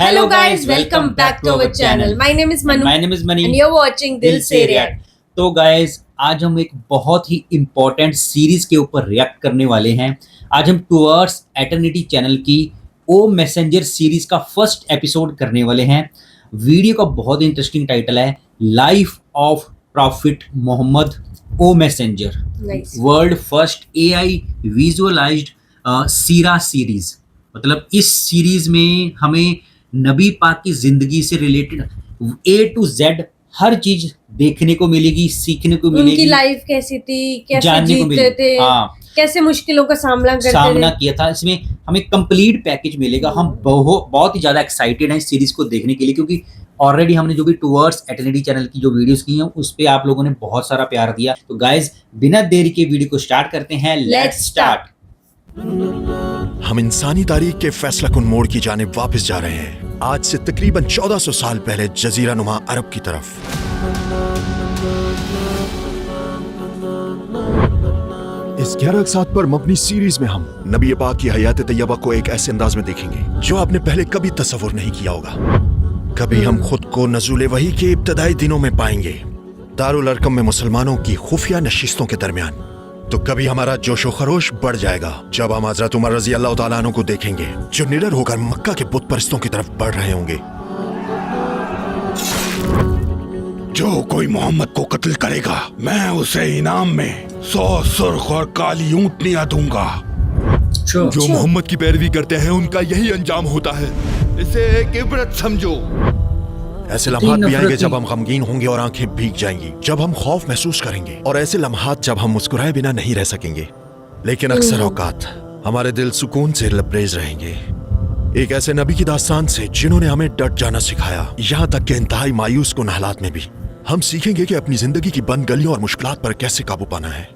Hello guys, welcome back to our channel. My name is Manu. My name is Mani. And you're watching Dil Se React. तो guys आज हम एक बहुत ही important series के ऊपर react करने वाले हैं। आज हम टुवर्ड्स एटर्निटी चैनल की ओ मैसेंजर सीरीज का फर्स्ट एपिसोड करने वाले हैं। वीडियो का बहुत इंटरेस्टिंग टाइटल है life of prophet Muhammad O messenger, Nice. World first AI visualised सीरा सीरीज। मतलब इस सीरीज में हमें नबी पाक की जिंदगी से रिलेटेड ए टू जेड हर चीज देखने को मिलेगी, सीखने को उनकी मिलेगी, लाइफ कैसी थी, कैसे जानने को जीते मिलेगी। थे, हाँ, कैसे मुश्किलों का सामना सामना करते थे। किया था। इसमें हमें कंप्लीट पैकेज मिलेगा। हम बहुत ही ज्यादा एक्साइटेड हैं इस सीरीज को देखने के लिए, क्योंकि ऑलरेडी हमने जो भी टुवर्ड्स एटर्निटी चैनल की जो वीडियोस की हैं उस पे आप लोगों ने बहुत सारा प्यार दिया। तो गाइस बिना देरी के वीडियो को स्टार्ट करते हैं। Let's start. हम इंसानी तारीख के फैसला कुन मोड़ की जानिब वापस जा रहे हैं, आज से तकरीबन 1400 साल पहले जजीरा नुमा अरब की तरफ। इस 11 सात पर मबनी सीरीज में हम नबी पाक की हयात तैयबा को एक ऐसे अंदाज में देखेंगे जो आपने पहले कभी तसव्वुर नहीं किया होगा। कभी हम खुद को नज़ुल वही के इब्तदाई दिनों में पाएंगे, दारुल अरकम में मुसलमानों की खुफिया नशिस्तों के दरमियान। तो कभी हमारा जोशो खरोश बढ़ जाएगा जब हम हज़रत उमर रज़ी अल्लाह तआला अन्हु को देखेंगे जो निडर होकर मक्का के बुत परस्तों की तरफ बढ़ रहे होंगे। जो कोई मोहम्मद को कत्ल करेगा मैं उसे इनाम में 100 सुर्ख और काली ऊंटनियां दूंगा। जो मोहम्मद की पैरवी करते हैं उनका यही अंजाम होता है, इसे एक इबरत समझो। ऐसे लम्हात भी आएंगे जब हम गमगीन होंगे और आंखें भीग जाएंगी, जब हम खौफ महसूस करेंगे, और ऐसे लम्हात जब हम मुस्कुराए बिना नहीं रह सकेंगे। लेकिन अक्सर औकात हमारे दिल सुकून से लबरेज रहेंगे एक ऐसे नबी की दास्तान से जिन्होंने हमें डट जाना सिखाया, यहाँ तक कि इंतहाई मायूस कुन हालात में भी हम सीखेंगे कि अपनी जिंदगी की बंद गलियों और मुश्किलात पर कैसे काबू पाना है।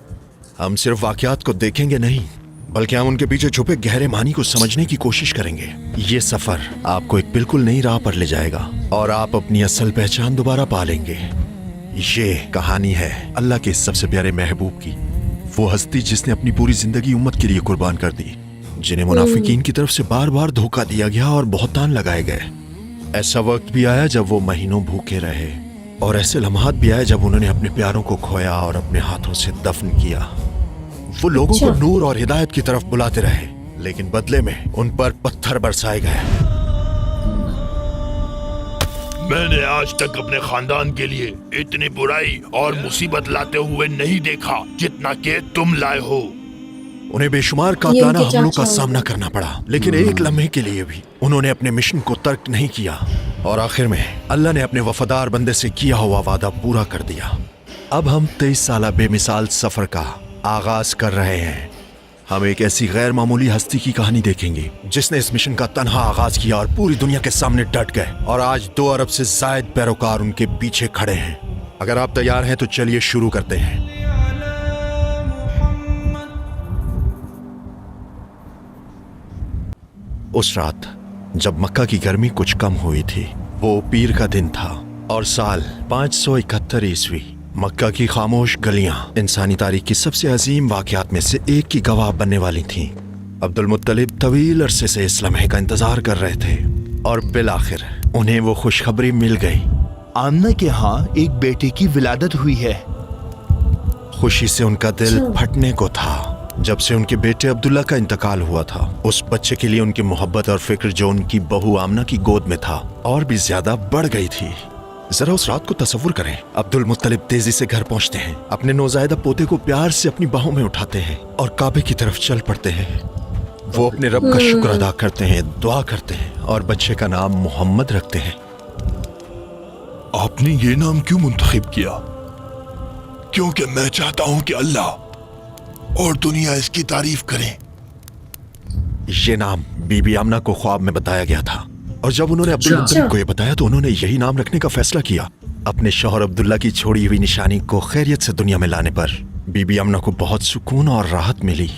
हम सिर्फ वाकयात को देखेंगे नहीं, बल्कि हम उनके पीछे छुपे गहरे मानी को समझने की कोशिश करेंगे। ये सफर आपको एक बिल्कुल नई राह पर ले जाएगा और आप अपनी असल पहचान दोबारा पा लेंगे। ये कहानी है अल्लाह के सबसे प्यारे महबूब की, वो हस्ती जिसने अपनी पूरी जिंदगी उम्मत के लिए कुर्बान कर दी, जिन्हें मुनाफिकीन की तरफ से बार बार धोखा दिया गया और बहुतान लगाए गए। ऐसा वक्त भी आया जब वो महीनों भूखे रहे, और ऐसे लम्हात भी आए जब उन्होंने अपने प्यारों को खोया और अपने हाथों से दफन किया। वो लोगों को नूर और हिदायत की तरफ बुलाते रहे, लेकिन बदले में उन पर पत्थर बरसाए गए। मैंने आज तक अपने खानदान के लिए इतनी बुराई और मुसीबत लाते हुए नहीं देखा जितना कि तुम लाए हो। उन्हें बेशुमार कातलाना हमलों का सामना करना पड़ा, लेकिन एक लम्हे के लिए भी उन्होंने अपने मिशन को तर्क नहीं किया, और आखिर में अल्लाह ने अपने वफादार बंदे से किया हुआ वादा पूरा कर दिया। अब हम 23 साल बेमिसाल सफर का आगाज कर रहे हैं। हम एक ऐसी गैर मामूली हस्ती की कहानी देखेंगे जिसने इस मिशन का तन्हा आगाज किया और पूरी दुनिया के सामने डट गए, और आज 2 अरब से जायद पैरोकार उनके पीछे खड़े हैं। अगर आप तैयार हैं तो चलिए शुरू करते हैं। उस रात जब मक्का की गर्मी कुछ कम हुई थी, वो पीर का दिन था और साल 571 ईस्वी। मक्का की खामोश गलियां इंसानी तारीख की सबसे अजीम वाकयात में से एक की गवाह बनने वाली थीं। अब्दुल मुत्तलिब तवील अरसे से इस लम्हे का इंतजार कर रहे थे, और बिलाखिर उन्हें वो खुशखबरी मिल गई। आमना के यहाँ एक बेटे की विलादत हुई है। खुशी से उनका दिल फटने को था जब से उनके बेटे अब्दुल्ला का इंतकाल हुआ था। उस बच्चे के लिए उनकी मोहब्बत और फिक्र जो उनकी बहू आमना की गोद में था और भी ज्यादा बढ़ गई थी। जरा उस रात को तसव्वुर करें। अब्दुल मुत्तलिब तेजी से घर पहुंचते हैं, अपने नौज़ायदा पोते को प्यार से अपनी बाहों में उठाते हैं और काबे की तरफ चल पड़ते हैं। वो अपने रब का शुक्र अदा करते हैं, दुआ करते हैं और बच्चे का नाम मोहम्मद रखते हैं। आपने ये नाम क्यों मुंतखब किया? क्योंकि मैं चाहता हूँ कि अल्लाह और दुनिया इसकी तारीफ करें। ये नाम बीबी आमना को ख्वाब में बताया गया था, और जब उन्होंने अब्दुल मुत्तलिब को ये बताया तो उन्होंने यही नाम रखने का फैसला किया। अपने शौहर अब्दुल्ला की छोड़ी हुई निशानी को खैरियत से दुनिया में लाने पर बीबी आमना को बहुत सुकून और राहत मिली।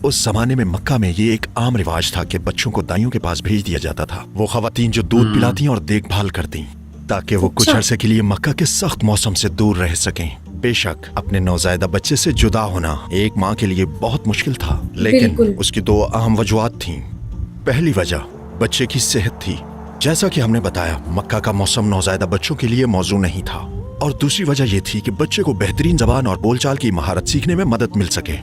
उस जमाने में मक्का में ये एक आम रिवाज था कि बच्चों को दाइयों के पास भेज दिया जाता था, वो खवातीन जो दूध पिलाती और देखभाल करती, ताकि वो कुछ अरसे के लिए मक्का के सख्त मौसम से दूर रह सकें। बेशक अपने नौज़ायदा बच्चे से जुदा होना एक माँ के लिए बहुत मुश्किल था, लेकिन उसकी 2 अहम वजूहात थीं। पहली वजह बच्चे की सेहत थी। जैसा कि हमने बताया, मक्का का मौसम नौज़ायदा बच्चों के लिए मौजू नहीं था, और दूसरी वजह यह थी कि बच्चे को बेहतरीन जबान और बोलचाल की महारत सीखने में मदद मिल सके।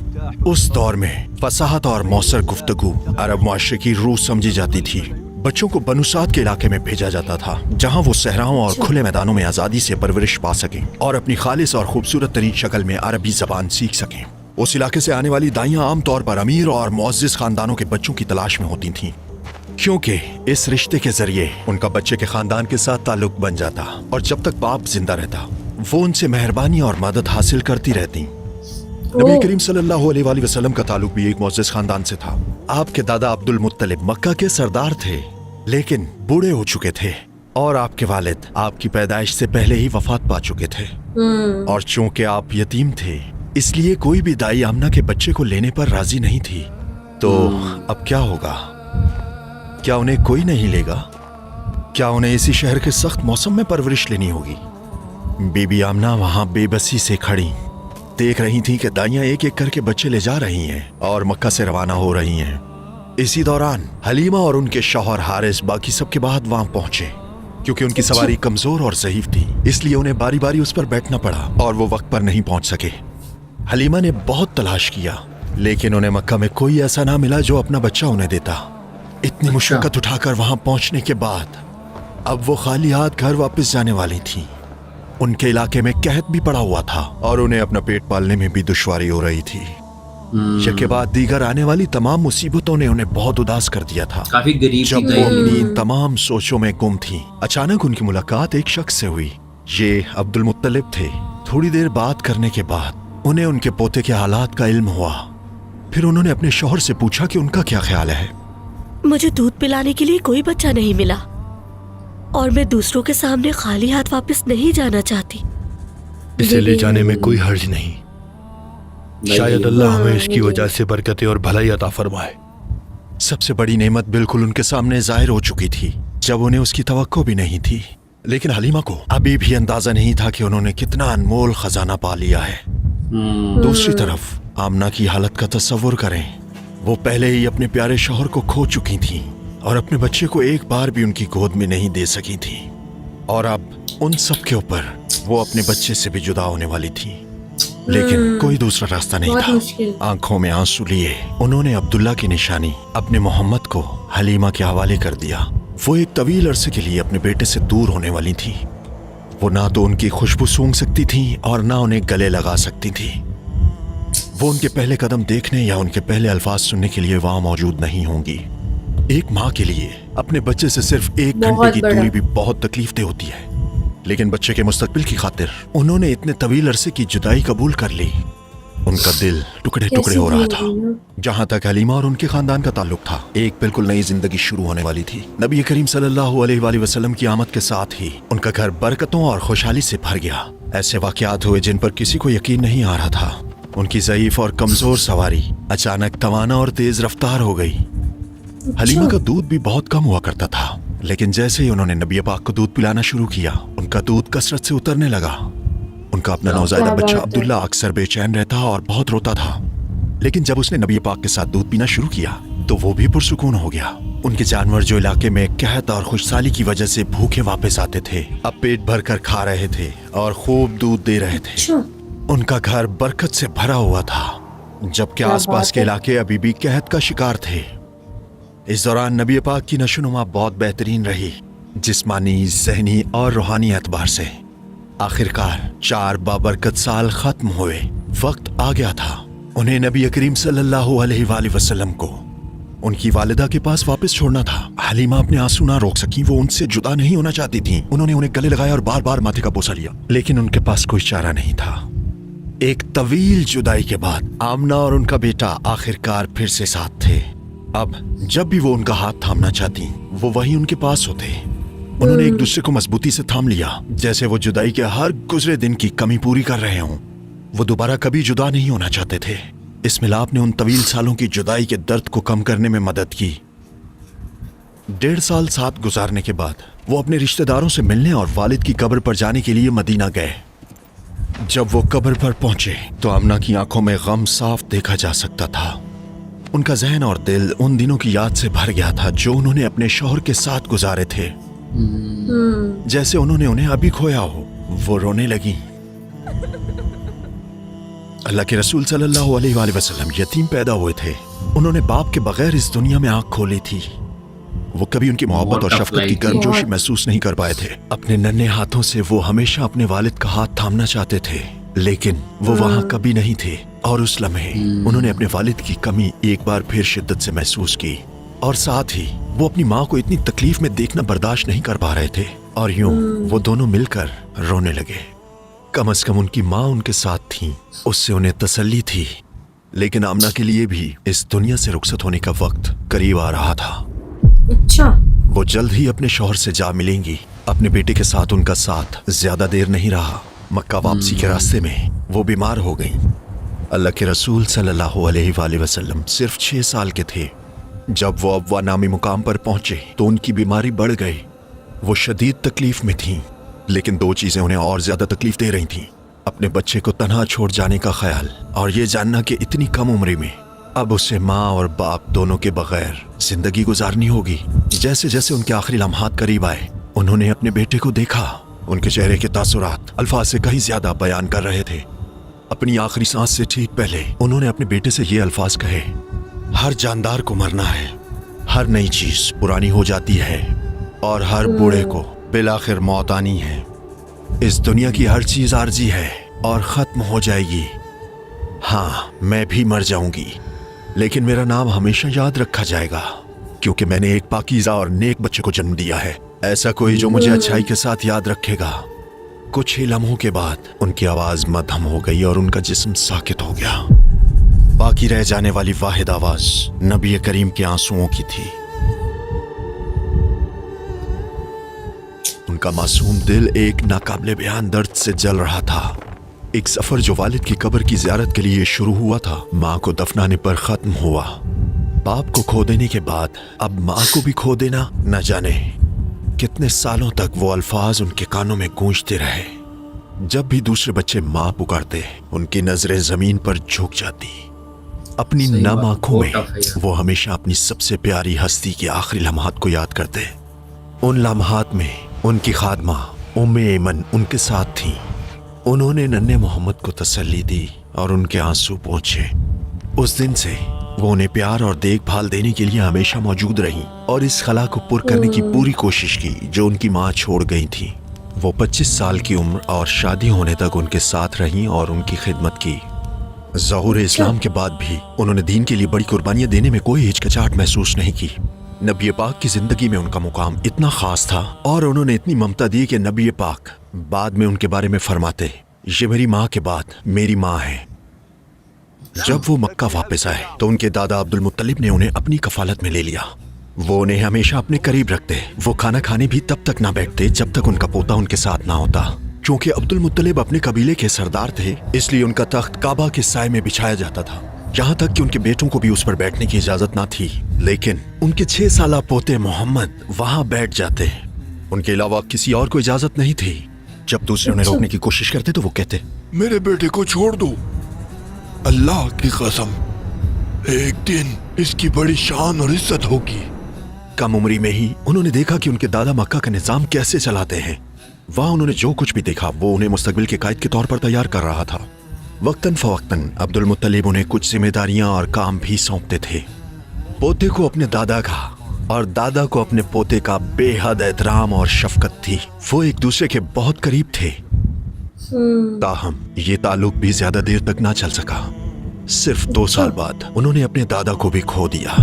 उस दौर में फसाहत और मौसर गुफ्तगू अरब मुआशरे की रूह समझी जाती थी। बच्चों को बनुसाद के इलाके में भेजा जाता था, जहां वो सहराओं और खुले मैदानों में आज़ादी से परवरिश पा सकें और अपनी खालिस और खूबसूरत तरीन शक्ल में अरबी जबान सीख सकें। उस इलाके से आने वाली दाइयां आमतौर पर अमीर और मुअज़्ज़िज़ खानदानों के बच्चों की तलाश में होती थीं, क्योंकि इस रिश्ते के जरिए उनका बच्चे के खानदान के साथ ताल्लुक बन जाता, और जब तक बाप जिंदा रहता वो उनसे मेहरबानी और मदद हासिल करती रहती। नबी करीम सल्लल्लाहु अलैहि वसल्लम का ताल्लुक भी एक मुअज़्ज़िज़ खानदान से था। आपके दादा अब्दुल मुत्तलिब मक्का के सरदार थे, लेकिन बूढ़े हो चुके थे, और आपके वालिद आपकी पैदाइश से पहले ही वफात पा चुके थे। और चूंकि आप यतीम थे, इसलिए कोई भी दाई आमना के बच्चे को लेने पर राजी नहीं थी। तो अब क्या होगा? क्या उन्हें कोई नहीं लेगा? क्या उन्हें इसी शहर के सख्त मौसम में परवरिश लेनी होगी? बीबी आमना वहां बेबसी से खड़ी देख रही थी कि दाइयां एक एक करके बच्चे ले जा रही हैं और मक्का से रवाना हो रही हैं। इसी दौरान हलीमा और उनके शौहर हारिस बाकी सबके बाद वहां पहुंचे। क्योंकि उनकी सवारी कमजोर और ज़ईफ थी, इसलिए उन्हें बारी बारी उस पर बैठना पड़ा और वो वक्त पर नहीं पहुंच सके। हलीमा ने बहुत तलाश किया, लेकिन उन्हें मक्का में कोई ऐसा ना मिला जो अपना बच्चा उन्हें देता। इतनी मुशक्कत उठाकर वहां पहुंचने के बाद अब वो खाली हाथ घर वापस जाने वाली थी। उनके इलाके में कहत भी पड़ा हुआ था और उन्हें अपना पेट पालने में भी दुश्वारी हो रही थी। इसके बाद दीगर आने वाली तमाम मुसीबतों ने उन्हें बहुत उदास कर दिया था। काफी गरीब जब वो अपनी इन तमाम सोचों में गुम थी, अचानक उनकी मुलाकात एक शख्स से हुई। ये अब्दुल मुत्तलिब थे। थोड़ी देर बात करने के बाद उन्हें उनके पोते के हालात का इल्म हुआ। फिर उन्होंने अपने शौहर से पूछा कि उनका क्या ख्याल है। मुझे दूध पिलाने के लिए कोई बच्चा नहीं मिला और मैं दूसरों के सामने खाली हाथ वापस नहीं जाना चाहती। इसे ले जाने में कोई हर्ज नहीं। शायद अल्लाह हमें इसकी वजह से बरकतें और भलाई अता फरमाए। सबसे बड़ी नेमत बिल्कुल उनके सामने जाहिर हो चुकी थी, जब उन्हें उसकी तवक्को भी नहीं थी। लेकिन हलीमा को अभी भी अंदाजा नहीं था कि उन्होंने कितना अनमोल खजाना पा लिया है। दूसरी तरफ आमना की हालत का तस्वुर करें। वो पहले ही अपने प्यारे शौहर को खो चुकी थी और अपने बच्चे को एक बार भी उनकी गोद में नहीं दे सकी थी, और अब उन सब के ऊपर वो अपने बच्चे से भी जुदा होने वाली थी। लेकिन कोई दूसरा रास्ता नहीं था। आंखों में आंसू लिए उन्होंने अब्दुल्ला की निशानी अपने मोहम्मद को हलीमा के हवाले कर दिया। वो एक तवील अरसे के लिए अपने बेटे से दूर होने वाली थी। वो ना तो उनकी खुशबू सूंघ सकती थी और ना उन्हें गले लगा सकती थी। वो उनके पहले कदम देखने या उनके पहले अल्फाज सुनने के लिए वहां मौजूद नहीं होंगी। एक माँ के लिए अपने बच्चे से सिर्फ एक घंटे की दूरी भी बहुत तकलीफदेह होती है, लेकिन बच्चे के मुस्तकबिल की खातिर उन्होंने इतने तवील अरसे की जुदाई कबूल कर ली। उनका दिल टुकड़े टुकड़े हो रहा था। जहां तक हलीमा और उनके खानदान का ताल्लुक था, एक बिल्कुल नई जिंदगी शुरू होने वाली थी। नबी करीम सल्लल्लाहु अलैहि वसल्लम की आमद के साथ ही उनका घर बरकतों और खुशहाली से भर गया। ऐसे वाकयात हुए जिन पर किसी को यकीन नहीं आ रहा था। उनकी ज़ईफ और कमजोर सवारी अचानक तवाना और तेज रफ्तार हो गई। हलीमा का दूध भी बहुत कम हुआ करता था, लेकिन जैसे ही उन्होंने नबी पाक को दूध पिलाना शुरू किया, उनका दूध कसरत से उतरने लगा। उनका अपना नौज़ायदा बच्चा अब्दुल्ला अक्सर बेचैन रहता और बहुत रोता था, लेकिन जब उसने नबी पाक के साथ दूध पीना शुरू किया तो वो भी पुरसुकून हो गया। उनके जानवर जो इलाके में कहत और खुशहाली की वजह से भूखे वापस आते थे, अब पेट भर कर खा रहे थे और खूब दूध दे रहे थे। उनका घर बरकत से भरा हुआ था, जबकि आसपास के इलाके अभी भी कहत का शिकार थे। इस दौरान नबी पाक की नशोनुमा बहुत बेहतरीन रही, जिस्मानी, ज़हनी और रूहानी एतबार से। आखिरकार 4 बाबरकत साल खत्म हुए। वक्त आ गया था उन्हें नबी करीम सल्लल्लाहु अलैहि वसल्लम को उनकी वालिदा के पास वापस छोड़ना था। हलीमा अपने आंसू ना रोक सकी। वो उनसे जुदा नहीं होना चाहती थी। उन्होंने उन्हें गले लगाया और बार बार माथे का बोसा लिया, लेकिन उनके पास कोई चारा नहीं था। एक तवील जुदाई के बाद आमना और उनका बेटा आखिरकार फिर से साथ थे। अब जब भी वो उनका हाथ थामना चाहती, वो वहीं उनके पास होते। उन्होंने एक दूसरे को मजबूती से थाम लिया, जैसे वो जुदाई के हर गुजरे दिन की कमी पूरी कर रहे हों। वो दोबारा कभी जुदा नहीं होना चाहते थे। इस मिलाप ने उन तवील सालों की जुदाई के दर्द को कम करने में मदद की। 1.5 साल साथ गुजारने के बाद वो अपने रिश्तेदारों से मिलने और वालिद की कब्र पर जाने के लिए मदीना गए। जब वो कब्र पर पहुंचे तो आमना की आंखों में गम साफ देखा जा सकता था। उनका जहन और दिल उन दिनों की याद से भर गया था जो उन्होंने अपने शौहर के साथ गुजारे थे। जैसे उन्होंने उन्हें अभी खोया हो। वो रोने लगी। अल्लाह के रसूल सल्लल्लाहु अलैहि वसल्लम यतीम पैदा हुए थे। उन्होंने बाप के बगैर इस दुनिया में आंख खोली थी। वो कभी उनकी मोहब्बत और शफकत की गर्मजोशी महसूस नहीं कर पाए थे। अपने नन्हे हाथों से वो हमेशा अपने वालिद का हाथ थामना चाहते थे, लेकिन वो वहां कभी नहीं थे। और उस लम्हे उन्होंने अपने वालिद की कमी एक बार फिर शिद्दत से महसूस की, और साथ ही वो अपनी माँ को इतनी तकलीफ में देखना बर्दाश्त नहीं कर पा रहे थे। और यूं वो दोनों मिलकर रोने लगे। कम से कम उनकी माँ उनके साथ थी, उससे उन्हें तसल्ली थी। लेकिन आमना के लिए भी इस दुनिया से रुखसत होने का वक्त करीब आ रहा था। अच्छा। वो जल्द ही अपने शौहर से जा मिलेंगी। अपने बेटे के साथ उनका साथ ज्यादा देर नहीं रहा। मक्का वापसी के रास्ते में वो बीमार हो गई। अल्लाह के रसूल सल्लल्लाहु अलैहि वसल्लम सिर्फ 6 साल के थे। जब वो अब्वा नामी मुकाम पर पहुंचे तो उनकी बीमारी बढ़ गई। वो शदीद तकलीफ में थीं, लेकिन 2 चीजें उन्हें और ज्यादा तकलीफ दे रही थीं। अपने बच्चे को तन्हा छोड़ जाने का ख्याल, और ये जानना कि इतनी कम उम्र में अब उसे माँ और बाप दोनों के बगैर जिंदगी गुजारनी होगी। जैसे जैसे उनके आखिरी लम्हात करीब आए, उन्होंने अपने बेटे को देखा। उनके चेहरे के तासुरात अल्फाज से कहीं ज्यादा बयान कर रहे थे। अपनी आखिरी सांस से ठीक पहले उन्होंने अपने बेटे से ये अल्फाज कहे, हर जानदार को मरना है, हर नई चीज पुरानी हो जाती है, और हर बूढ़े को बिलाखिर मौत आनी है। इस दुनिया की हर चीज आर्जी है और खत्म हो जाएगी। हाँ, मैं भी मर जाऊंगी, लेकिन मेरा नाम हमेशा याद रखा जाएगा, क्योंकि मैंने एक पाकीज़ा और नेक बच्चे को जन्म दिया है। ऐसा कोई जो मुझे अच्छाई के साथ याद रखेगा। कुछ ही लम्हों के बाद उनकी आवाज मध्यम हो गई और उनका जिस्म साकित हो गया। बाकी रह जाने वाली वाहिद आवाज नबी करीम के आंसुओं की थी। उनका मासूम दिल एक नाकाबिले बयान दर्द से जल रहा था। एक सफर जो वालिद की कब्र की ज़ियारत के लिए शुरू हुआ था, माँ को दफनाने पर खत्म हुआ। बाप को खो देने के बाद अब माँ को भी खो देना, न जाने कितने सालों तक वो अल्फाज उनके कानों में गूंजते रहे। जब भी दूसरे बच्चे माँ पुकारते, उनकी नजरें जमीन पर झुक जाती। अपनी नम आंखों में वो हमेशा अपनी सबसे प्यारी हस्ती के आखिरी लम्हात को याद करते। उन लम्हात में उनकी खादमा उम्मे ऐमन उनके साथ थी। उन्होंने नन्हे मोहम्मद को तसल्ली दी और उनके आंसू पोंछे। उस दिन से वो उन्हें प्यार और देखभाल देने के लिए हमेशा मौजूद रहीं और इस खला को पुर करने की पूरी कोशिश की जो उनकी माँ छोड़ गई थी। वो 25 साल की उम्र और शादी होने तक उनके साथ रहीं और उनकी खिदमत की। ज़हूर इस्लाम के बाद भी उन्होंने दीन के लिए बड़ी कुर्बानियां देने में कोई हिचकिचाहट महसूस नहीं की। नबी पाक की जिंदगी में उनका मुकाम इतना खास था और उन्होंने इतनी ममता दी कि नबी पाक बाद में उनके बारे में फरमाते, ये मेरी माँ के बाद मेरी माँ है। जब वो मक्का वापस आए तो उनके दादा अब्दुल मुत्तलिब ने उन्हें अपनी कफालत में ले लिया। वो उन्हें हमेशा अपने करीब रखते। वो खाना खाने भी तब तक ना बैठते जब तक उनका पोता उनके साथ ना होता। क्योंकि अब्दुल मुत्तलिब अपने कबीले के सरदार थे, इसलिए उनका तख्त काबा के साए में बिछाया जाता था। यहाँ तक कि उनके बेटों को भी उस पर बैठने की इजाजत ना थी, लेकिन उनके 6 साला पोते मोहम्मद वहाँ बैठ जाते। उनके अलावा किसी और को इजाजत नहीं थी। जब दूसरे उन्हें रोकने की कोशिश करते तो वो कहते, मेरे बेटे को छोड़ दो, अल्लाह की कसम एक दिन इसकी बड़ी शान और इज्जत होगी। कम उम्री में ही उन्होंने देखा कि उनके दादा मक्का का निजाम कैसे चलाते हैं। वहाँ उन्होंने जो कुछ भी देखा वो उन्हें मुस्तकबिल के कायद के तौर पर तैयार कर रहा था। वक्तन फवक्तन अब्दुल मुत्तलिब उन्हें कुछ जिम्मेदारियां और काम भी सौंपते थे। पोते को अपने दादा का और दादा को अपने पोते का बेहद एहतराम और शफकत थी। वो एक दूसरे के बहुत करीब थे। ताहम ये ताल्लुक भी ज्यादा देर तक ना चल सका। सिर्फ 2 साल बाद उन्होंने अपने दादा को भी खो दिया।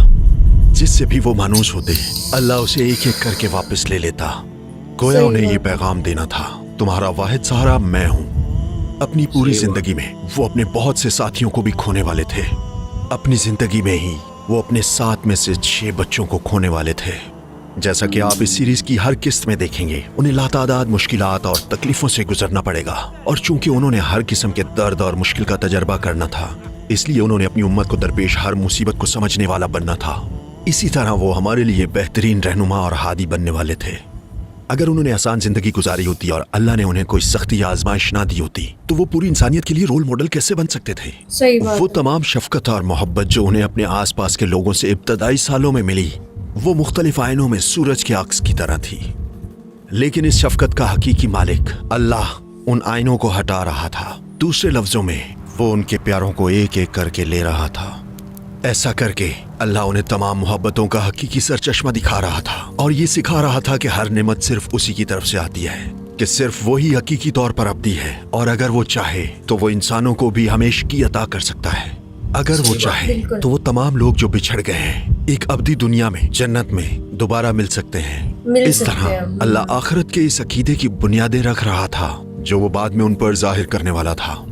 जिससे भी वो मानूस होते, अल्लाह उसे एक एक करके वापस ले लेता। गोया उन्हें ये पैगाम देना था, तुम्हारा वाहिद सहारा मैं हूँ। अपनी पूरी जिंदगी में वो अपने बहुत से साथियों को भी खोने वाले थे। अपनी जिंदगी में ही वो अपने 7 में से 6 बच्चों को खोने वाले थे। जैसा कि आप इस सीरीज की हर किस्त में देखेंगे, उन्हें लातादाद मुश्किलात और तकलीफों से गुजरना पड़ेगा। और चूंकि उन्होंने हर किस्म के दर्द और मुश्किल का तजर्बा करना था, इसलिए उन्होंने अपनी उम्मत को दरपेश हर मुसीबत को समझने वाला बनना था। इसी तरह वो हमारे लिए बेहतरीन रहनुमा और हादी बनने वाले थे। अगर उन्होंने आसान जिंदगी गुजारी होती और अल्लाह ने उन्हें कोई सख्ती या आजमाइश ना दी होती, तो वो पूरी इंसानियत के लिए रोल मॉडल कैसे बन सकते थे। सही बात। वो तमाम शफकत और मोहब्बत जो उन्हें अपने आसपास के लोगों से इब्तदाई सालों में मिली, वो मुख्तलिफ आयनों में सूरज के अक्स की तरह थी। लेकिन इस शफकत का हकीकी मालिक अल्लाह उन आइनों को हटा रहा था। दूसरे लफ्जों में वो उनके प्यारों को एक एक करके ले रहा था। ऐसा करके अल्लाह उन्हें तमाम मोहब्बतों का हकीकी सरचश्मा दिखा रहा था और ये सिखा रहा था कि हर नेमत सिर्फ उसी की तरफ से आती है, कि सिर्फ वही हकीकी तौर पर अब्दी है और अगर वो चाहे तो वो इंसानों को भी हमेशगी अता कर सकता है। अगर वो चाहे तो वो तमाम लोग जो बिछड़ गए हैं एक अब्दी दुनिया में, जन्नत में दोबारा मिल सकते हैं। इस तरह अल्लाह आखिरत के इस अकीदे की बुनियादें रख रहा था जो वो बाद में उन पर जाहिर करने वाला था।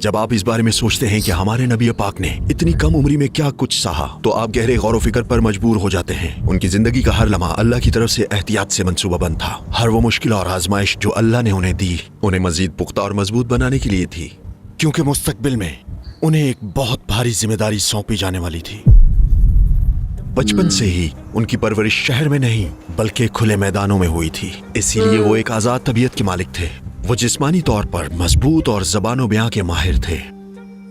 जब आप इस बारे में सोचते हैं कि हमारे नबी पाक ने इतनी कम उम्र में क्या कुछ सहा, तो आप गहरे गौर व फिक्र पर मजबूर हो जाते हैं। उनकी जिंदगी का हर लम्हा अल्लाह की तरफ से एहतियात से मंसूबाबंद था। हर वो मुश्किल और आजमाइश जो अल्लाह ने उन्हें दी, उन्हें मजीद पुख्ता और मजबूत बनाने के लिए थी, क्योंकि मुस्तकबिल में उन्हें एक बहुत भारी जिम्मेदारी सौंपी जाने वाली थी। बचपन से ही उनकी परवरिश शहर में नहीं बल्कि खुले मैदानों में हुई थी, इसीलिए वो एक आजाद तबीयत के मालिक थे। वो जिस्मानी तौर पर मजबूत और ज़बानो बयां के माहिर थे।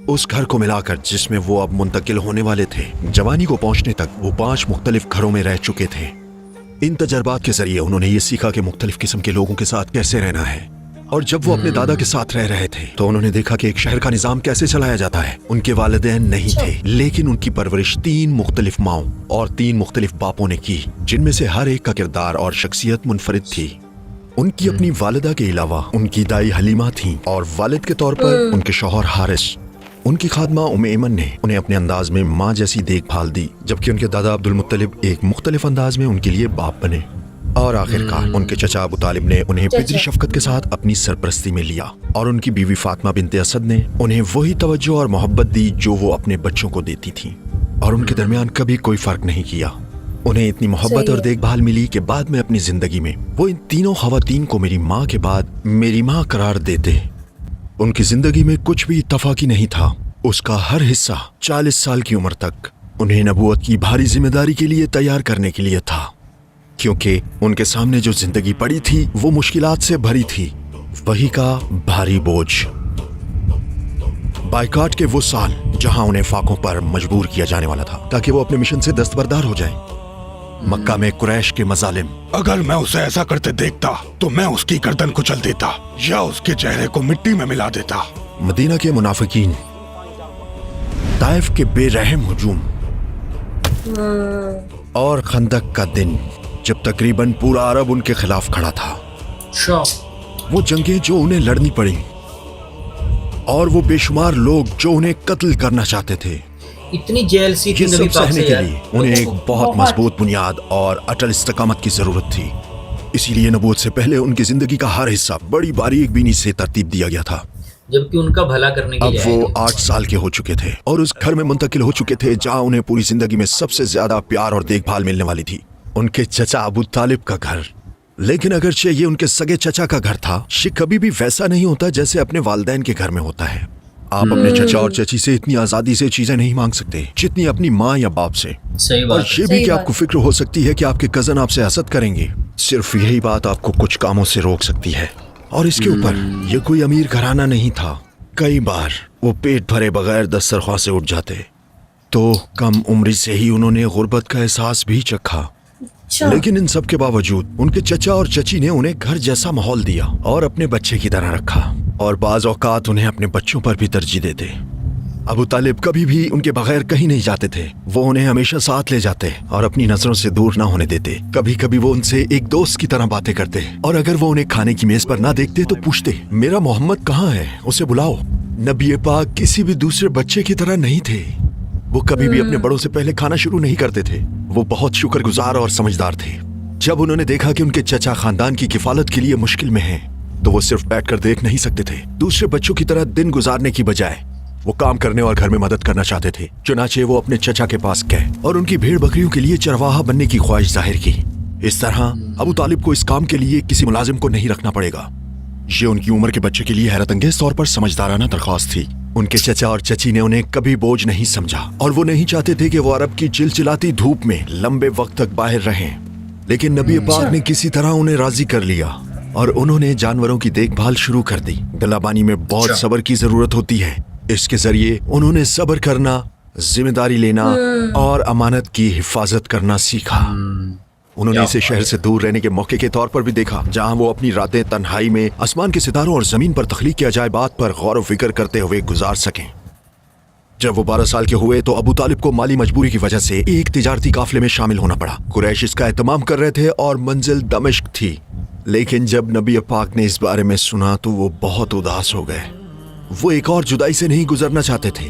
उस घर को मिलाकर जिसमें वो अब मुंतकिल होने वाले थे, जवानी को पहुंचने तक वो 5 मुख्तलिफ घरों में रह चुके थे। इन तजर्बात के जरिए उन्होंने ये सीखा कि मुख्तलिफ किस्म के लोगों के साथ कैसे रहना है। और जब वो अपने दादा के साथ रह रहे थे तो उन्होंने देखा कि एक शहर का निजाम कैसे चलाया जाता है। उनके वालिदैन नहीं थे, लेकिन उनकी परवरिश 3 मुख्तलिफ माओं और 3 मुख्तलिफ बापों ने की, जिनमें से हर एक का किरदार और शख्सियत मुनफरिद थी। उनकी अपनी वालिदा के अलावा उनकी दाई हलीमा थी और वालिद के तौर पर उनके शौहर हारिस। उनकी खादमा उम्मे ऐमन ने उन्हें अपने अंदाज में माँ जैसी देखभाल दी, जबकि उनके दादा अब्दुल मुत्तलिब एक मुख्तलिफ अंदाज में उनके लिए बाप बने। और आखिरकार उनके चचा अबू तालिब ने उन्हें फितरी शफकत के साथ अपनी सरपरस्ती में लिया और उनकी बीवी फातिमा बिनते असद ने उन्हें वही तवज्जो और मोहब्बत दी जो वो अपने बच्चों को देती थी, और उनके दरमियान कभी कोई फर्क नहीं किया। उन्हें इतनी मोहब्बत और देखभाल मिली कि बाद में अपनी जिंदगी में वो इन तीनों खवातीन को मेरी माँ के बाद मेरी माँ करार देते। उनकी जिंदगी में कुछ भी इत्तफाकी नहीं था। उसका हर हिस्सा 40 साल की उम्र तक उन्हें नबूवत की भारी जिम्मेदारी के लिए तैयार करने के लिए था, क्योंकि उनके सामने जो जिंदगी पड़ी थी वो मुश्किलात से भरी थी, वही का भारी बोझ। बाइकाट के वो साल जहां उन्हें फाकों पर मजबूर किया जाने वाला था ताकि वो अपने मिशन से दस्तबरदार हो जाएं। मक्का में कुरैश के मजालिम। अगर मैं उसे ऐसा करते देखता तो मैं उसकी गर्दन कुचल देता या उसके चेहरे को मिट्टी में मिला देता। मदीना के मुनाफिकीन। ताइफ के बेरहम हुजूम और खंदक का दिन जब तकरीबन पूरा अरब उनके खिलाफ खड़ा था। वो जंगें जो उन्हें लड़नी पड़ी और वो बेशुमार लोग जो उन्हें कत्ल करना चाहते थे, इतनी जेल सी ये सब सहने के लिए उन्हें एक बहुत मजबूत बुनियाद और अटल इस्तकामत की जरूरत थी। इसीलिए नबूवत से पहले उनकी जिंदगी का हर हिस्सा बड़ी बारीक बीनी से तरतीब दिया गया था। जबकि उनका भला करने के लिए अब वो 8 साल के हो चुके थे और उस घर में मुंतकिल हो चुके थे जहां उन्हें पूरी जिंदगी में सबसे ज्यादा प्यार और देखभाल मिलने वाली थी, उनके चचा अबू तालिब का घर। लेकिन अगरचे ये उनके सगे चचा का घर था, ये कभी भी वैसा नहीं होता जैसे अपने वालिदैन के घर में होता है। आप अपने चचा और चची से इतनी आजादी से चीजें नहीं मांग सकते जितनी अपनी माँ या बाप से। सही बात और ये भी कि आपको फिक्र हो सकती है कि आपके कजन आपसे हसद करेंगे। सिर्फ यही बात आपको कुछ कामों से रोक सकती है। और इसके ऊपर ये कोई अमीर घराना नहीं था। कई बार वो पेट भरे बगैर दस्तरख्वां से उठ जाते, तो कम उम्री से ही उन्होंने गुर्बत का एहसास भी चखा। लेकिन इन सब के बावजूद उनके चचा और चची ने उन्हें घर जैसा माहौल दिया और अपने बच्चे की तरह रखा, और बाज औकात उन्हें अपने बच्चों पर भी तरजीह देते। अबू तालिब कभी भी उनके बगैर कहीं नहीं जाते थे। वो उन्हें हमेशा साथ ले जाते और अपनी नजरों से दूर ना होने देते। कभी कभी वो उनसे एक दोस्त की तरह बातें करते, और अगर वो उन्हें खाने की मेज पर ना देखते तो पूछते, मेरा मोहम्मद कहाँ है, उसे बुलाओ। नबी पाक किसी भी दूसरे बच्चे की तरह नहीं थे। वो कभी भी अपने बड़ों से पहले खाना शुरू नहीं करते थे। वो बहुत शुक्रगुजार और समझदार थे। जब उन्होंने देखा कि उनके चचा खानदान की किफालत के लिए मुश्किल में हैं, तो वो सिर्फ बैठकर देख नहीं सकते थे। दूसरे बच्चों की तरह दिन गुजारने की बजाय वो काम करने और घर में मदद करना चाहते थे। चुनाचे वो अपने चचा के पास गए और उनकी भेड़ बकरियों के लिए चरवाहा बनने की ख्वाहिश जाहिर की। इस तरह अबू तालिब को इस काम के लिए किसी मुलाजिम को नहीं रखना पड़ेगा। ये उनकी उम्र के बच्चे के लिए हैरत अंगेज तौर पर समझदाराना दरख्वास्त थी। उनके चचा और चची ने उन्हें कभी बोझ नहीं समझा, और वो नहीं चाहते थे कि वो अरब की चिलचिलाती धूप में लंबे वक्त तक बाहर रहें। लेकिन नबी पाक ने किसी तरह उन्हें राजी कर लिया और उन्होंने जानवरों की देखभाल शुरू कर दी। गलाबानी में बहुत सब्र की जरूरत होती है। इसके जरिए उन्होंने सब्र करना, जिम्मेदारी लेना और अमानत की हिफाजत करना सीखा। उन्होंने इसे शहर से दूर रहने के मौके के तौर पर भी देखा, जहां वो अपनी रातें तन्हाई में आसमान के सितारों और जमीन पर तख्लीक की अजायबात पर गौर व फिक्र करते हुए गुजार सकें। जब वो 12 साल के हुए तो अबू तालिब को माली मजबूरी की वजह से एक तिजारती काफिले में शामिल होना पड़ा। कुरैश इसका एहतमाम कर रहे थे और मंजिल दमिश्क थी। लेकिन जब नबी पाक ने इस बारे में सुना तो वो बहुत उदास हो गए। वो एक और जुदाई से नहीं गुजरना चाहते थे।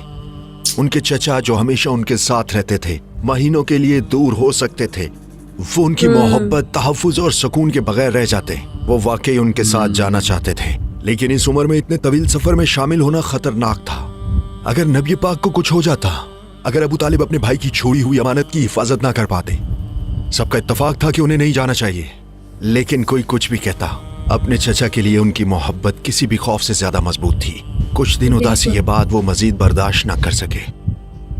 उनके चचा जो हमेशा उनके साथ रहते थे, महीनों के लिए दूर हो सकते थे। वो उनकी मोहब्बत, तहफ्फुज़ और सुकून के बगैर रह जाते। वो वाकई उनके साथ जाना चाहते थे, लेकिन इस उम्र में इतने तवील सफर में शामिल होना खतरनाक था। अगर नबी पाक को कुछ हो जाता, अगर अबू तालिब अपने भाई की छोड़ी हुई अमानत की हिफाजत ना कर पाते। सबका इत्तफाक था कि उन्हें नहीं जाना चाहिए, लेकिन कोई कुछ भी कहता, अपने चचा के लिए उनकी मोहब्बत किसी भी खौफ से ज्यादा मजबूत थी। कुछ दिन उदासी के बाद वो मजीद बर्दाश्त ना कर सके।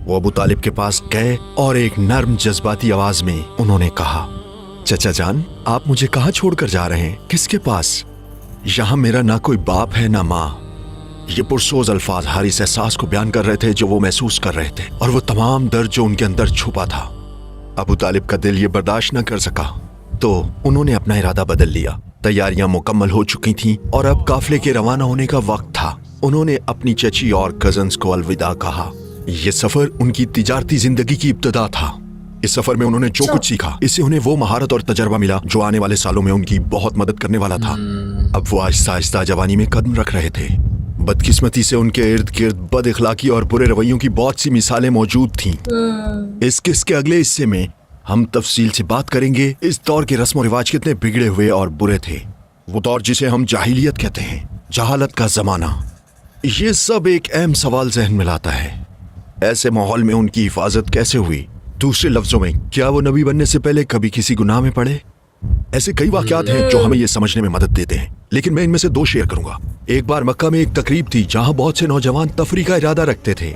वो अबू तालिब के पास गए और एक नर्म जज्बाती आवाज में उन्होंने कहा, चचा जान, आप मुझे कहाँ छोड़कर जा रहे हैं? किसके पास? यहाँ मेरा ना कोई बाप है ना माँ। ये पुरसोज अल्फाज हारिस एहसास को बयान कर रहे थे जो वो महसूस कर रहे थे, और वो तमाम दर्द जो उनके अंदर छुपा था। अबू तालिब का दिल ये बर्दाश्त न कर सका, तो उन्होंने अपना इरादा बदल लिया। तैयारियां मुकम्मल हो चुकी थीं और अब काफिले के रवाना होने का वक्त था। उन्होंने अपनी चची और कजन्स को अलविदा कहा। ये सफर उनकी तिजारती जिंदगी की इब्तिदा था। इस सफर में उन्होंने जो कुछ सीखा, इससे उन्हें वो महारत और तजर्बा मिला जो आने वाले सालों में उनकी बहुत मदद करने वाला था। अब वो आहिस्ता आहिस्ता जवानी में कदम रख रहे थे। बदकिस्मती से उनके इर्द गिर्द बद इखलाकी और बुरे रवैयों की बहुत सी मिसालें मौजूद थीं। इस किस्से के अगले हिस्से में हम तफसील से बात करेंगे इस दौर के रस्म और रिवाज कितने बिगड़े हुए और बुरे थे। वो दौर जिसे हम जाहिलियत कहते हैं, जहालत का जमाना। ये सब एक अहम सवाल जहन में लाता है, ऐसे माहौल में उनकी हिफाजत कैसे हुई? दूसरे लफ्जों में, क्या वो नबी बनने से पहले कभी किसी गुनाह में पड़े? ऐसे कई वाकयात हैं जो हमें ये समझने में मदद देते हैं, लेकिन मैं इनमें से 2 शेयर करूंगा। एक बार मक्का में एक तकरीब थी जहां बहुत से नौजवान तफरी का इरादा रखते थे।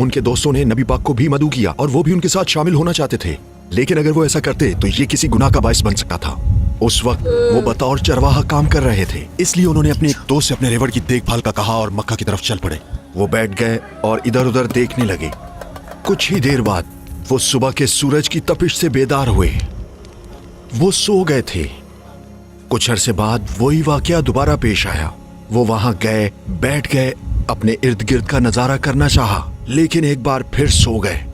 उनके दोस्तों ने नबी पाक को भी मदऊ किया और वो भी उनके साथ शामिल होना चाहते थे, लेकिन अगर वो ऐसा करते तो ये किसी गुनाह का बायस बन सकता था। उस वक्त वो बतौर चरवाहा काम कर रहे थे, इसलिए उन्होंने अपने एक दोस्त से अपने रेवड़ की देखभाल का कहा और मक्का की तरफ चल पड़े। वो बैठ गए और इधर उधर देखने लगे। कुछ ही देर बाद वो सुबह के सूरज की तपिश से बेदार हुए। वो सो गए थे। कुछ अरसे बाद वही वाकया दोबारा पेश आया। वो वहां गए, बैठ गए, अपने इर्द गिर्द का नजारा करना चाहा, लेकिन एक बार फिर सो गए।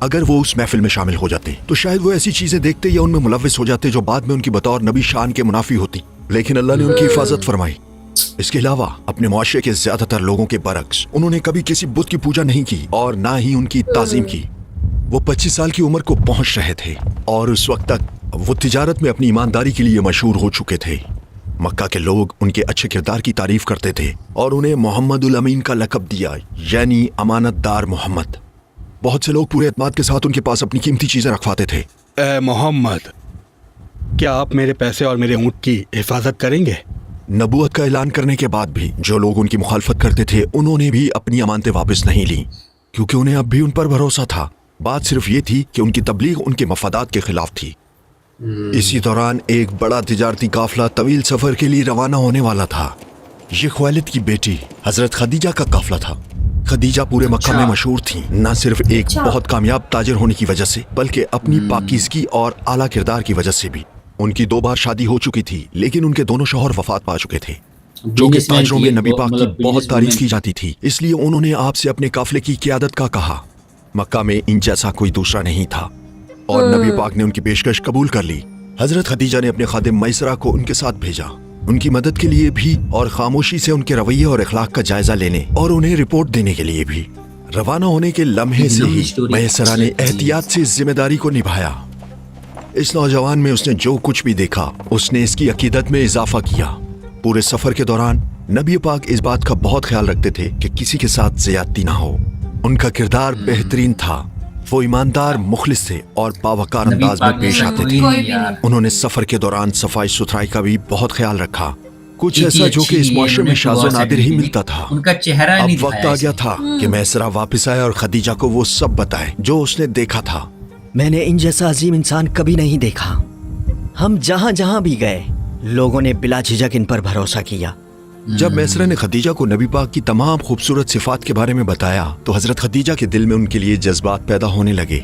अगर वो उस महफिल में शामिल हो जाते तो शायद वो ऐसी चीजें देखते या उनमें मुलव्विस हो जाते जो बाद में उनकी बतौर नबी शान के मुनाफी होती, लेकिन अल्लाह ने उनकी हिफाजत फरमाई। इसके अलावा अपने मुआशरे के ज्यादातर लोगों के बरक्स उन्होंने कभी किसी बुत की पूजा नहीं की और ना ही उनकी ताजीम की। वो 25 साल की उम्र को पहुंच रहे थे और उस वक्त तक वो तिजारत में अपनी ईमानदारी के लिए मशहूर हो चुके थे। मक्का के लोग उनके अच्छे किरदार की तारीफ करते थे और उन्हें मोहम्मदुल अमीन का लक़ब दिया, यानी अमानतदार मोहम्मद। बहुत से लोग पूरे एतमाद के साथ उनके पास अपनी कीमती चीजें रखवाते थे। ए मोहम्मद, क्या आप मेरे पैसे और मेरे ऊंट की हिफाजत करेंगे? नबूवत का ऐलान करने के बाद भी जो लोग उनकी मुखालफत करते थे उन्होंने भी अपनी अमानतें वापस नहीं ली, क्योंकि उन्हें अब भी उन पर भरोसा था। बात सिर्फ ये थी कि उनकी तबलीग उनके मफादात के खिलाफ थी। इसी दौरान एक बड़ा तिजारती काफिला तवील सफर के लिए रवाना होने वाला था। ये ख्वालिद की बेटी हजरत खदीजा का काफिला था। खदीजा पूरे मक्का में मशहूर थी, न सिर्फ एक बहुत कामयाब ताजिर होने की वजह से, बल्कि अपनी पाकीज़गी और आला किरदार की वजह से भी। उनकी 2 बार शादी हो चुकी थी, लेकिन उनके दोनों शौहर वफात पा चुके थे, जो कि ताजरों में नबी पाक की बहुत तारीफ की जाती थी। इसलिए उन्होंने आपसे अपने काफिले की क़ियादत का कहा। मक्का में इन जैसा कोई दूसरा नहीं था और नबी पाक ने उनकी पेशकश कबूल कर ली। हजरत खदीजा ने अपने खादिम मैसरा को उनके साथ भेजा, उनकी मदद के लिए भी और खामोशी से उनके रवैये और अखलाक का जायजा लेने और उन्हें रिपोर्ट देने के लिए भी। रवाना होने के लम्हे से ही मैसरा ने एहतियात से इस जिम्मेदारी को निभाया। इस नौजवान में उसने जो कुछ भी देखा, उसने इसकी अकीदत में इजाफा किया। पूरे सफर के दौरान नबी पाक इस बात का बहुत ख्याल रखते थे कि किसी के साथ ज्यादती ना हो। उनका किरदार बेहतरीन था। वो ईमानदार, मुखलिस थे और बावकार अंदाज में पेश आते थे। उन्होंने सफर के दौरान सफाई सुथराई का भी बहुत ख्याल रखा, कुछ ऐसा जो कि इस मुआशरे में शाज़ो नादिर ही मिलता था। उनका चेहरा अब वक्त आ गया था कि मैसरा वापस आए और खदीजा को वो सब बताए जो उसने देखा था। मैंने इन जैसा अजीम इंसान कभी नहीं देखा। हम जहाँ जहाँ भी गए, लोगों ने बिला झिझक इन पर भरोसा किया। जब मैसरा ने खदीजा को नबी पाक की तमाम खूबसूरत सिफात के बारे में बताया तो हजरत खदीजा के दिल में उनके लिए जज्बात पैदा होने लगे।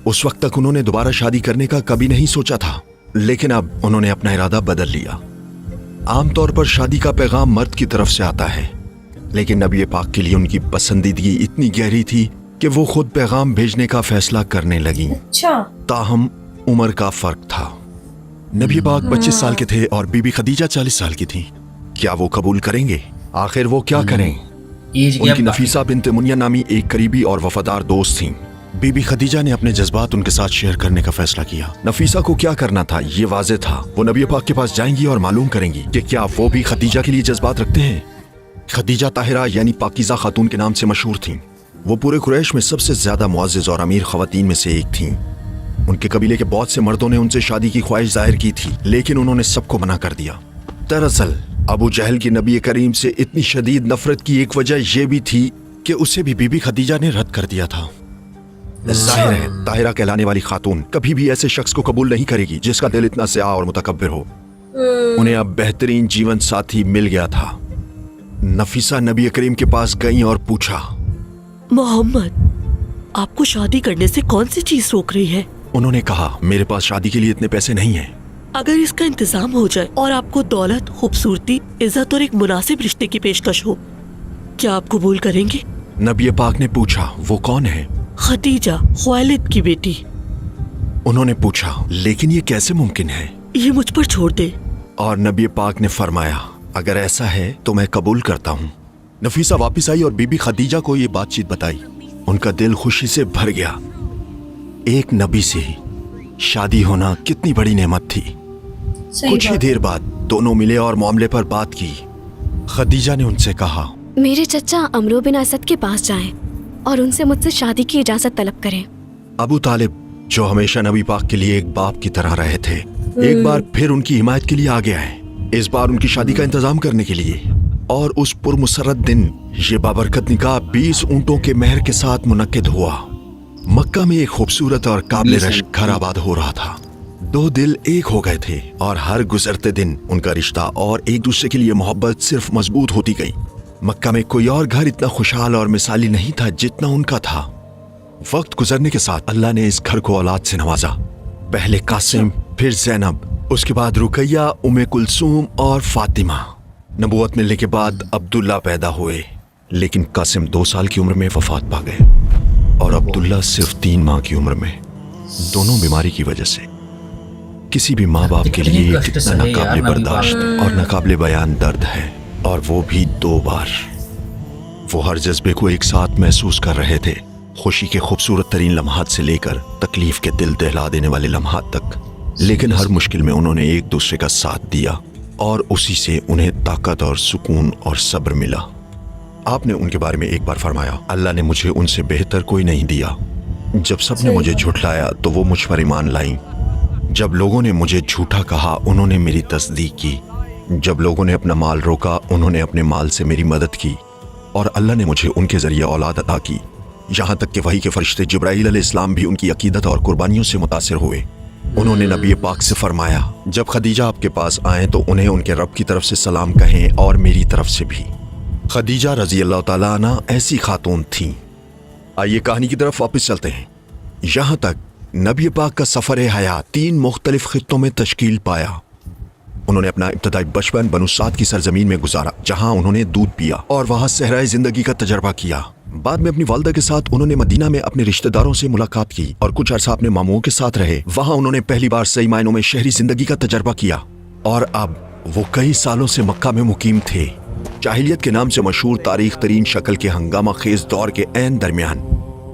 उस वक्त तक उन्होंने दोबारा शादी करने का कभी नहीं सोचा था, लेकिन अब उन्होंने अपना इरादा बदल लिया। आमतौर पर शादी का पैगाम मर्द की तरफ से आता है, लेकिन नबी पाक के लिए उनकी पसंदीदगी इतनी गहरी थी कि वो खुद पैगाम भेजने का फैसला करने लगी। अच्छा। ताहम उम्र का फर्क था। नबी पाक 25 साल के थे और बीबी खदीजा 40 साल की थी। क्या वो कबूल करेंगे? आखिर वो क्या करें? एज गैप उनकी नफीसा बिन्त मुनिया नामी एक करीबी और वफादार दोस्त थीं। बीबी खदीजा ने अपने जज्बात उनके साथ शेयर करने का फैसला किया। नफीसा को क्या करना था ये वाज़ेह था। वो नबी पाक के पास जाएंगी और मालूम करेंगी कि क्या वो भी खदीजा के लिए जज्बात रखते हैं। खदीजा ताहिरा यानी पाकीज़ा खातून के नाम से मशहूर थीं। वो पूरे कुरैश में सबसे ज्यादा मुअज़्ज़ज़ और अमीर ख़वातीन में से एक थीं। उनके कबीले के बहुत से मर्दों ने उनसे शादी की ख्वाहिश जाहिर की थी, लेकिन उन्होंने सबको मना कर दिया। दरअसल अबू जहल की नबी करीम से इतनी शदीद नफरत की एक वजह यह भी थी कि उसे भी बीबी खदीजा ने रद्द कर दिया था। जाहिर है ताहिरा कहलाने वाली खातून कभी भी ऐसे शख्स को कबूल नहीं करेगी जिसका दिल इतना स्याह और मुतकब्बिर हो। उन्हें अब बेहतरीन जीवन साथी मिल गया था। नफीसा नबी करीम के पास गई और पूछा, मोहम्मद, आपको शादी करने से कौन सी चीज रोक रही है? उन्होंने कहा, मेरे पास शादी के लिए इतने पैसे नहीं हैं। अगर इसका इंतजाम हो जाए और आपको दौलत, खूबसूरती, इज्जत और एक मुनासिब रिश्ते की पेशकश हो, क्या आप कबूल करेंगे? नबी पाक ने पूछा, वो कौन है? खदीजा, ख्वालिद की बेटी। उन्होंने पूछा, लेकिन ये कैसे मुमकिन है? ये मुझ पर छोड़ दे। और नबी पाक ने फरमाया, अगर ऐसा है तो मैं कबूल करता हूँ। नफीसा वापस आई और बीबी खदीजा को ये बातचीत बताई। उनका दिल खुशी से भर गया। एक नबी से शादी होना कितनी बड़ी नेमत थी। कुछ ही देर बाद दोनों मिले और मामले पर बात की। खदीजा ने उनसे कहा, मेरे चचा अमरो बिन असद के पास जाएं और उनसे मुझसे शादी की इजाजत तलब करें। अबू तालिब, जो हमेशा नबी पाक के लिए एक बाप की तरह रहे थे, एक बार फिर उनकी हिमायत के लिए आगे आए, इस बार उनकी शादी का इंतजाम करने के लिए। और उस पुरमुसरत दिन ये बाबरकत निकाह 20 ऊंटों के मेहर के साथ मुनक्किद हुआ। मक्का में एक खूबसूरत और काबिल रश्क घर आबाद हो रहा था। दो दिल एक हो गए थे और हर गुजरते दिन उनका रिश्ता और एक दूसरे के लिए मोहब्बत सिर्फ मजबूत होती गई। मक्का में कोई और घर इतना खुशहाल और मिसाली नहीं था जितना उनका था। वक्त गुजरने के साथ अल्लाह ने इस घर को औलाद से नवाजा। पहले कासिम, फिर ज़ैनब, उसके बाद रुकैया, उम्मे कुलसूम और फातिमा। नबूवत मिलने के बाद अब्दुल्ला पैदा हुए, लेकिन कासिम 2 साल की उम्र में वफात पा गए और अब्दुल्ला सिर्फ 3 माह की उम्र में, दोनों बीमारी की वजह से। किसी भी माँ बाप के लिए कितना नाकाबिले बर्दाश्त और नाकाबिले बयान दर्द है, और वो भी 2 बार। वो हर जज्बे को एक साथ महसूस कर रहे थे, खुशी के खूबसूरत तरीन लम्हात से लेकर तकलीफ के दिल दहला देने वाले लम्हात तक। लेकिन हर मुश्किल में उन्होंने एक दूसरे का साथ दिया और उसी से उन्हें ताकत और सुकून और सब्र मिला। आपने उनके बारे में एक बार फरमाया, अल्लाह ने मुझे उनसे बेहतर कोई नहीं दिया। जब सबने मुझे झुठलाया तो वो मुझ पर ईमान लाईं। जब लोगों ने मुझे झूठा कहा, उन्होंने मेरी तस्दीक की। जब लोगों ने अपना माल रोका, उन्होंने अपने माल से मेरी मदद की। और अल्लाह ने मुझे उनके जरिए औलाद अता की। यहाँ तक कि वही के फरिश्ते जिब्राईल अलैहिस्सलाम भी उनकी अकीदत और कुर्बानियों से मुतासिर हुए। उन्होंने नबी पाक से फरमाया, जब खदीजा आपके पास आए तो उन्हें उनके रब की तरफ से सलाम कहें और मेरी तरफ से भी। खदीजा रजी अल्लाह ताला अन्हा ऐसी खातून थीं। आइए कहानी की तरफ वापस चलते हैं। यहाँ तक नबी पाक का सफ़र हयात 3 मुख्तलिफ खित्तों में तश्कील पाया। उन्होंने अपना इब्तदाई बचपन बनु साद की सरजमीन में गुजारा, जहाँ उन्होंने दूध पिया और वहाँ सहराए जिंदगी का तजर्बा किया। बाद में अपनी वालिदा के साथ उन्होंने मदीना में अपने रिश्तेदारों से मुलाकात की और कुछ अरसा अपने मामुओं के साथ रहे। वहाँ उन्होंने पहली बार सही मायनों में शहरी जिंदगी का तजर्बा किया। और अब वो कई सालों से मक्का में मुकीम थे, जाहिलियत के नाम से मशहूर तारीख तरीन शक्ल के हंगामा खेज दौर के ऐन दरमियान।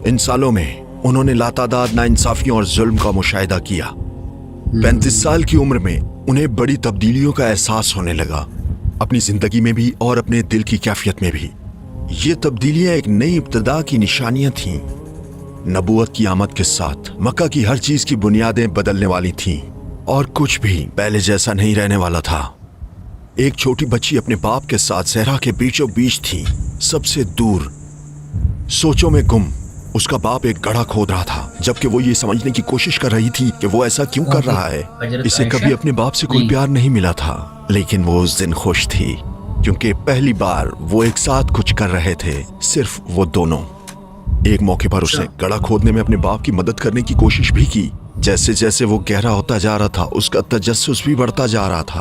इन सालों में उन्होंने लातादाद नाइंसाफियों और जुल्म का मुशाहिदा किया। 35 साल की उम्र में उन्हें बड़ी तब्दीलियों का एहसास होने लगा, अपनी जिंदगी में भी और अपने दिल की कैफियत में भी। ये तब्दीलियां एक नई इब्तदा की निशानियां थीं। नबूवत की आमद के साथ मक्का की हर चीज की बुनियादें बदलने वाली थीं और कुछ भी पहले जैसा नहीं रहने वाला था। एक छोटी बच्ची अपने बाप के साथ सहरा के बीचों बीच थी, सबसे दूर, सोचों में गुम। उसका बाप एक गड्ढा खोद रहा था, जबकि वो ये समझने की कोशिश कर रही थी कि वो ऐसा क्यों कर रहा है। इसे कभी अपने बाप से कोई प्यार नहीं मिला था, लेकिन वो उस दिन खुश थी क्योंकि पहली बार वो एक साथ कुछ कर रहे थे, सिर्फ वो दोनों। एक मौके पर उसने गड़ा खोदने में अपने बाप की मदद करने की कोशिश भी की। जैसे जैसे वो गहरा होता जा रहा था उसका तजस्सुस भी बढ़ता जा रहा था।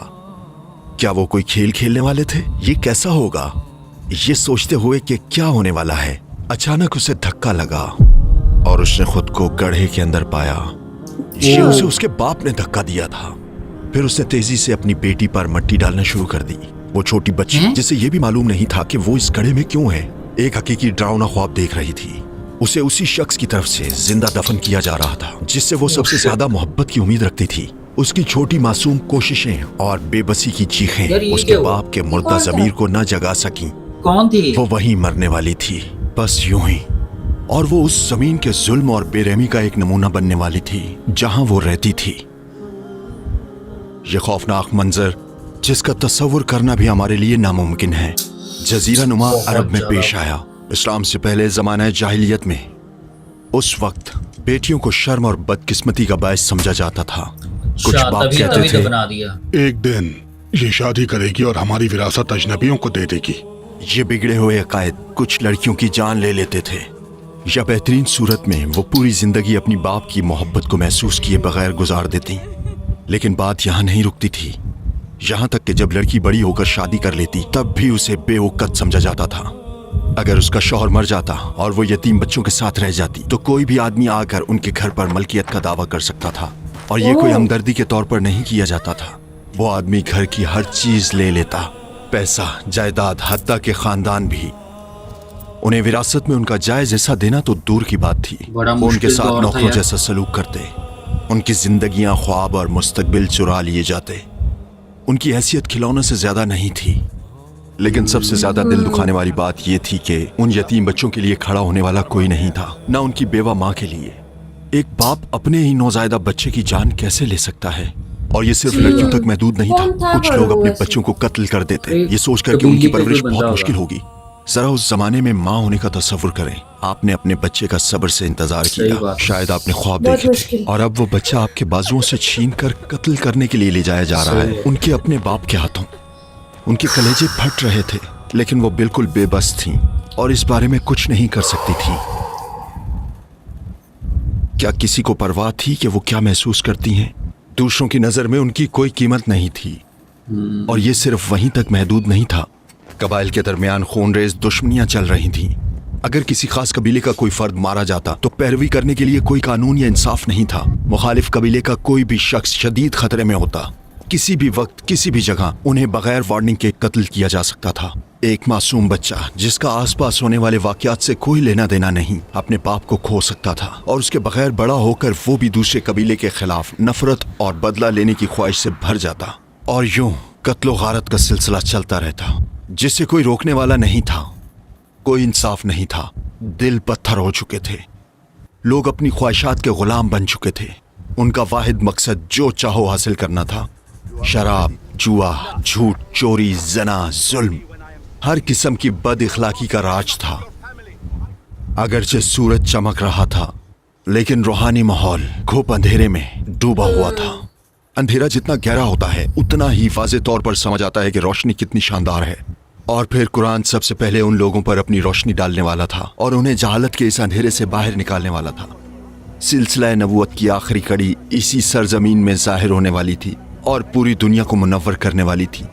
क्या वो कोई खेल खेलने वाले थे? ये कैसा होगा? ये सोचते हुए कि क्या होने वाला है, अचानक उसे धक्का लगा और उसने खुद को गड्ढे के अंदर पाया। ये उसे उसके बाप ने धक्का दिया था। फिर उसने तेजी से अपनी बेटी पर मिट्टी डालना शुरू कर दी। वो छोटी बच्ची जिसे ये भी मालूम नहीं था कि वो इस गड्ढे में क्यों है, एक हकीकी डरावना ख्वाब देख रही थी। उसे उसी शख्स की तरफ से जिंदा दफन किया जा रहा था जिससे वो सबसे ज्यादा मोहब्बत की उम्मीद रखती थी। उसकी छोटी मासूम कोशिशें और बेबसी की चीखें उसके बाप के मुर्दा ज़मीर को न जगा सकी। कौन थी? वो वहीं मरने वाली थी, बस यूं ही। और वो उस जमीन के जुल्म और बेरहमी का एक नमूना बनने वाली थी जहां वो रहती थी। ये खौफनाक मंजर जिसका तस्वुर करना भी हमारे लिए नामुमकिन है, जजीरा नुमा अरब में पेश आया। इस्लाम से पहले ज़माना जाहिलियत में उस वक्त बेटियों को शर्म और बदकिस्मती का बायस समझा जाता था। कुछ बाप कहते थे बना दिया। एक दिन ये शादी करेगी और हमारी विरासत अजनबियों को दे देगी। ये बिगड़े हुए अकायद कुछ लड़कियों की जान ले लेते थे, या बेहतरीन सूरत में वो पूरी जिंदगी अपनी बाप की मोहब्बत को महसूस किए बगैर गुजार देती। लेकिन बात यहाँ नहीं रुकती थी, यहाँ तक कि जब लड़की बड़ी होकर शादी कर लेती तब भी उसे बेवकूफ समझा जाता था। अगर उसका शौहर मर जाता और वो यतीम बच्चों के साथ रह जाती तो कोई भी आदमी आकर उनके घर पर मलकियत का दावा कर सकता था, और ये कोई हमदर्दी के तौर पर नहीं किया जाता था। वो आदमी घर की हर चीज ले लेता, पैसा, जायदाद, हत्ता के खानदान भी। उन्हें विरासत में उनका जायज हिस्सा देना तो दूर की बात थी, वो उनके साथ नौकरों जैसा सलूक करते। उनकी जिंदगियां, ख्वाब और मुस्तकबिल चुरा लिए जाते। उनकी हैसियत खिलौने से ज्यादा नहीं थी। लेकिन सबसे ज्यादा दिल दुखाने वाली बात यह थी कि उन यतीम बच्चों के लिए खड़ा होने वाला कोई नहीं था, ना उनकी बेवा माँ के लिए। एक बाप अपने ही नौजायदा बच्चे की जान कैसे ले सकता है? और ये सिर्फ लड़कियों तक महदूद नहीं था, कुछ लोग अपने बच्चों को कत्ल कर देते, ये सोचकर कि उनकी परवरिश बहुत मुश्किल होगी। जरा उस जमाने में माँ होने का तस्वुर करें। आपने अपने बच्चे का सब्र से इंतजार किया, शायद आपने ख्वाब देखे थे, और अब वो बच्चा आपके बाजुओं से छीन कर कत्ल करने के लिए ले जाया जा रहा है उनके अपने बाप के हाथों। उनके कलेजे फट रहे थे, लेकिन वो बिल्कुल बेबस थीं और इस बारे में कुछ नहीं कर सकती थी। क्या किसी को परवाह थी कि वो क्या महसूस करती हैं? दूसरों की नजर में उनकी कोई कीमत नहीं थी, और ये सिर्फ वहीं तक महदूद नहीं था। कबाइल के दरमियान खूनरेज दुश्मनियां चल रही थीं। अगर किसी खास कबीले का कोई फर्द मारा जाता तो पैरवी करने के लिए कोई कानून या इंसाफ नहीं था। मुखालिफ कबीले का कोई भी शख्स शदीद खतरे में होता। किसी भी वक्त, किसी भी जगह उन्हें बगैर वार्निंग के कत्ल किया जा सकता था। एक मासूम बच्चा जिसका आसपास होने वाले वाकयात से कोई लेना देना नहीं, अपने बाप को खो सकता था, और उसके बगैर बड़ा होकर वो भी दूसरे कबीले के खिलाफ नफरत और बदला लेने की ख्वाहिश से भर जाता। और यूं कत्लो गारत का सिलसिला चलता रहता, जिसे कोई रोकने वाला नहीं था। कोई इंसाफ नहीं था। दिल पत्थर हो चुके थे। लोग अपनी ख्वाहिशात के गुलाम बन चुके थे। उनका वाहिद मकसद जो चाहो हासिल करना था। शराब, जुआ, झूठ, चोरी, जना, जुल्म, हर किस्म की बद इखलाकी का राज था। अगरचे सूरज चमक रहा था, लेकिन रूहानी माहौल घुप अंधेरे में डूबा हुआ था। अंधेरा जितना गहरा होता है उतना ही वाज़े तौर पर समझ आता है कि रोशनी कितनी शानदार है। और फिर कुरान सबसे पहले उन लोगों पर अपनी रोशनी डालने वाला था और उन्हें जहालत के इस अंधेरे से बाहर निकालने वाला था। सिलसिला नबूवत की आखिरी कड़ी इसी सरजमीन में जाहिर होने वाली थी और पूरी दुनिया को मुनव्वर करने वाली थी।